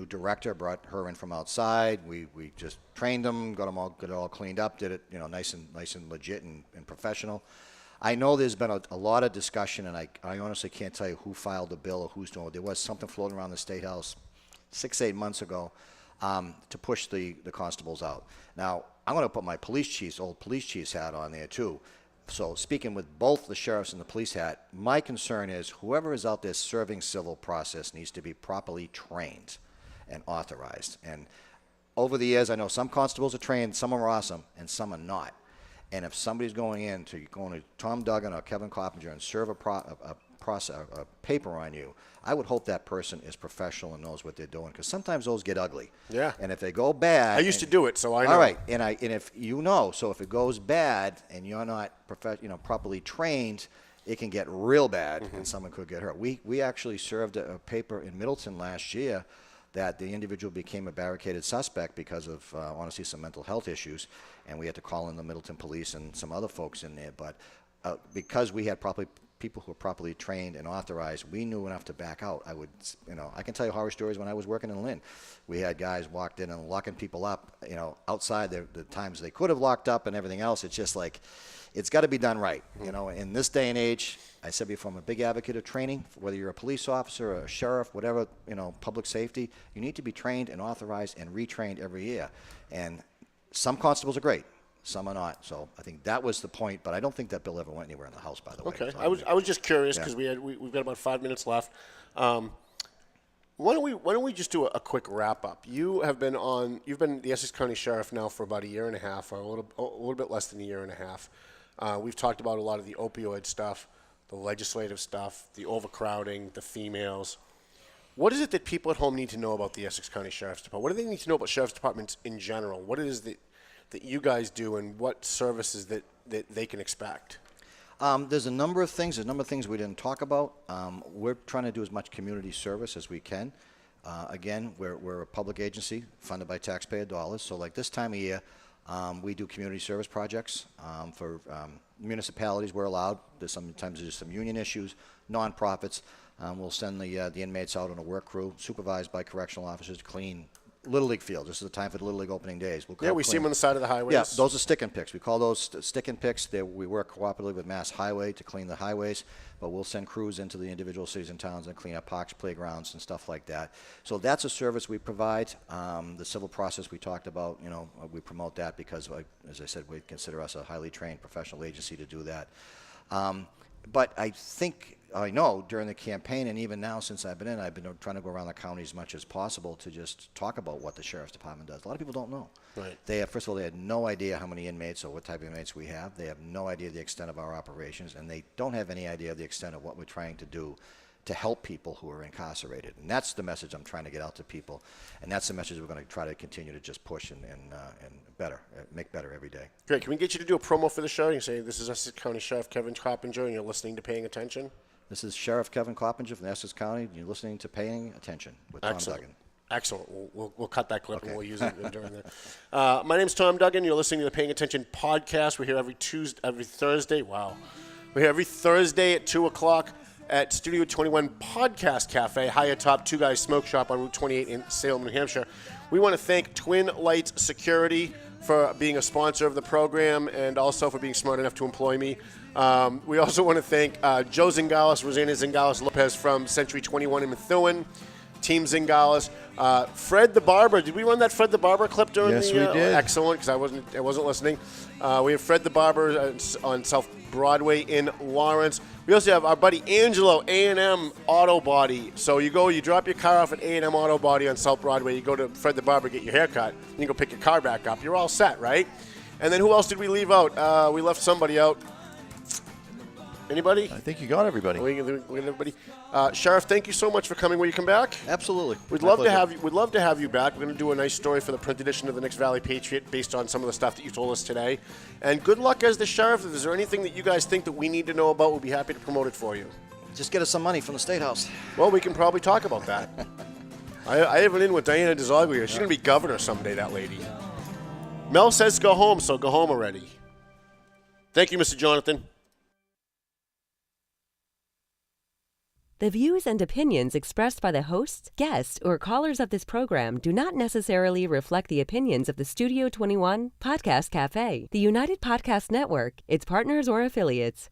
director, brought her in from outside. We just trained them, got it all cleaned up, did it nice and legit and professional. I know there's been a lot of discussion, and I honestly can't tell you who filed the bill or who's doing it. There was something floating around the State House 6-8 months ago to push the constables out. Now, I'm going to put my old police chief's hat on there too. So speaking with both the sheriffs and the police hat, my concern is whoever is out there serving civil process needs to be properly trained and authorized. And over the years, I know some constables are trained, some are awesome, and some are not. And if somebody's going to Tom Duggan or Kevin Coppinger and serve a paper on you, I would hope that person is professional and knows what they're doing, because sometimes those get ugly. Yeah. And if they go bad, I used to do it, so I know. All right, and if you know, so if it goes bad and you're not properly trained, it can get real bad, and someone could get hurt. We actually served a paper in Middleton last year that the individual became a barricaded suspect because of, honestly, some mental health issues, and we had to call in the Middleton police and some other folks in there. But because we had people who were properly trained and authorized, we knew enough to back out. I can tell you horror stories when I was working in Lynn. We had guys walked in and locking people up, outside the times they could have locked up and everything else. It's just like, it's got to be done right. In this day and age, I said before, I'm a big advocate of training. Whether you're a police officer, a sheriff, whatever, public safety, you need to be trained and authorized and retrained every year. And some constables are great. Some are not. So I think that was the point, but I don't think that bill ever went anywhere in the House, by the way. Okay. So I was just curious because we've got about 5 minutes left. Why don't we just do a quick wrap up? You've been the Essex County Sheriff now for about a year and a half, or a little bit less than a year and a half. We've talked about a lot of the opioid stuff, the legislative stuff, the overcrowding, the females. What is it that people at home need to know about the Essex County Sheriff's Department? What do they need to know about sheriff's departments in general? What it is that you guys do, and what services that they can expect? There's a number of things. There's a number of things we didn't talk about. We're trying to do as much community service as we can. Again, we're a public agency funded by taxpayer dollars. So like this time of year, we do community service projects for municipalities. We're allowed. Sometimes there's some union issues, nonprofits. We'll send the inmates out on a work crew supervised by correctional officers to clean Little League field. This is the time for the Little League opening days. We see them on the side of the highways. Yeah, those are stick and picks. We call those stick and picks. We work cooperatively with Mass Highway to clean the highways, but we'll send crews into the individual cities and towns and clean up parks, playgrounds, and stuff like that. So that's a service we provide. The civil process we talked about, we promote that because, as I said, we consider us a highly trained professional agency to do that. But I know during the campaign, and even now since I've been trying to go around the county as much as possible to just talk about what the Sheriff's Department does. A lot of people don't know. Right. First of all, they had no idea how many inmates or what type of inmates we have. They have no idea the extent of our operations, and they don't have any idea of the extent of what we're trying to do to help people who are incarcerated. And that's the message I'm trying to get out to people, and that's the message we're going to try to continue to just push and make better every day. Great. Can we get you to do a promo for the show? You say, this is Essex County Sheriff Kevin Coppinger, and you're listening to Paying Attention? This is Sheriff Kevin Coppinger from Essex County. You're listening to Paying Attention with Tom Duggan. Excellent. We'll cut that clip and we'll use it during the. My name's Tom Duggan. You're listening to the Paying Attention podcast. We're here every Thursday. Wow. We're here every Thursday at 2 o'clock at Studio 21 Podcast Cafe, high atop Two Guys Smoke Shop on Route 28 in Salem, New Hampshire. We want to thank Twin Lights Security for being a sponsor of the program and also for being smart enough to employ me. We also want to thank Joe Zingales, Rosanna Zingales-Lopez from Century 21 in Methuen, Team Zingales. Fred the Barber. Did we run that Fred the Barber clip during Yes, we did. Excellent, because I wasn't listening. We have Fred the Barber on South Broadway in Lawrence. We also have our buddy Angelo, A&M Auto Body. So you drop your car off at A&M Auto Body on South Broadway. You go to Fred the Barber, get your hair cut. You go pick your car back up. You're all set, right? And then who else did we leave out? We left somebody out. Anybody? I think you got everybody. We got everybody. Sheriff, thank you so much for coming. Will you come back? Absolutely. We'd love to have you. We'd love to have you back. We're going to do a nice story for the print edition of the Next Valley Patriot based on some of the stuff that you told us today. And good luck as the sheriff. If there's anything that you guys think that we need to know about, we'll be happy to promote it for you. Just get us some money from the State House. Well, we can probably talk about that. I have an in with Diana DeZoglu here. She's going to be governor someday, that lady. Mel says go home, so go home already. Thank you, Mr. Jonathan. The views and opinions expressed by the hosts, guests, or callers of this program do not necessarily reflect the opinions of the Studio 21 Podcast Cafe, the United Podcast Network, its partners, or affiliates.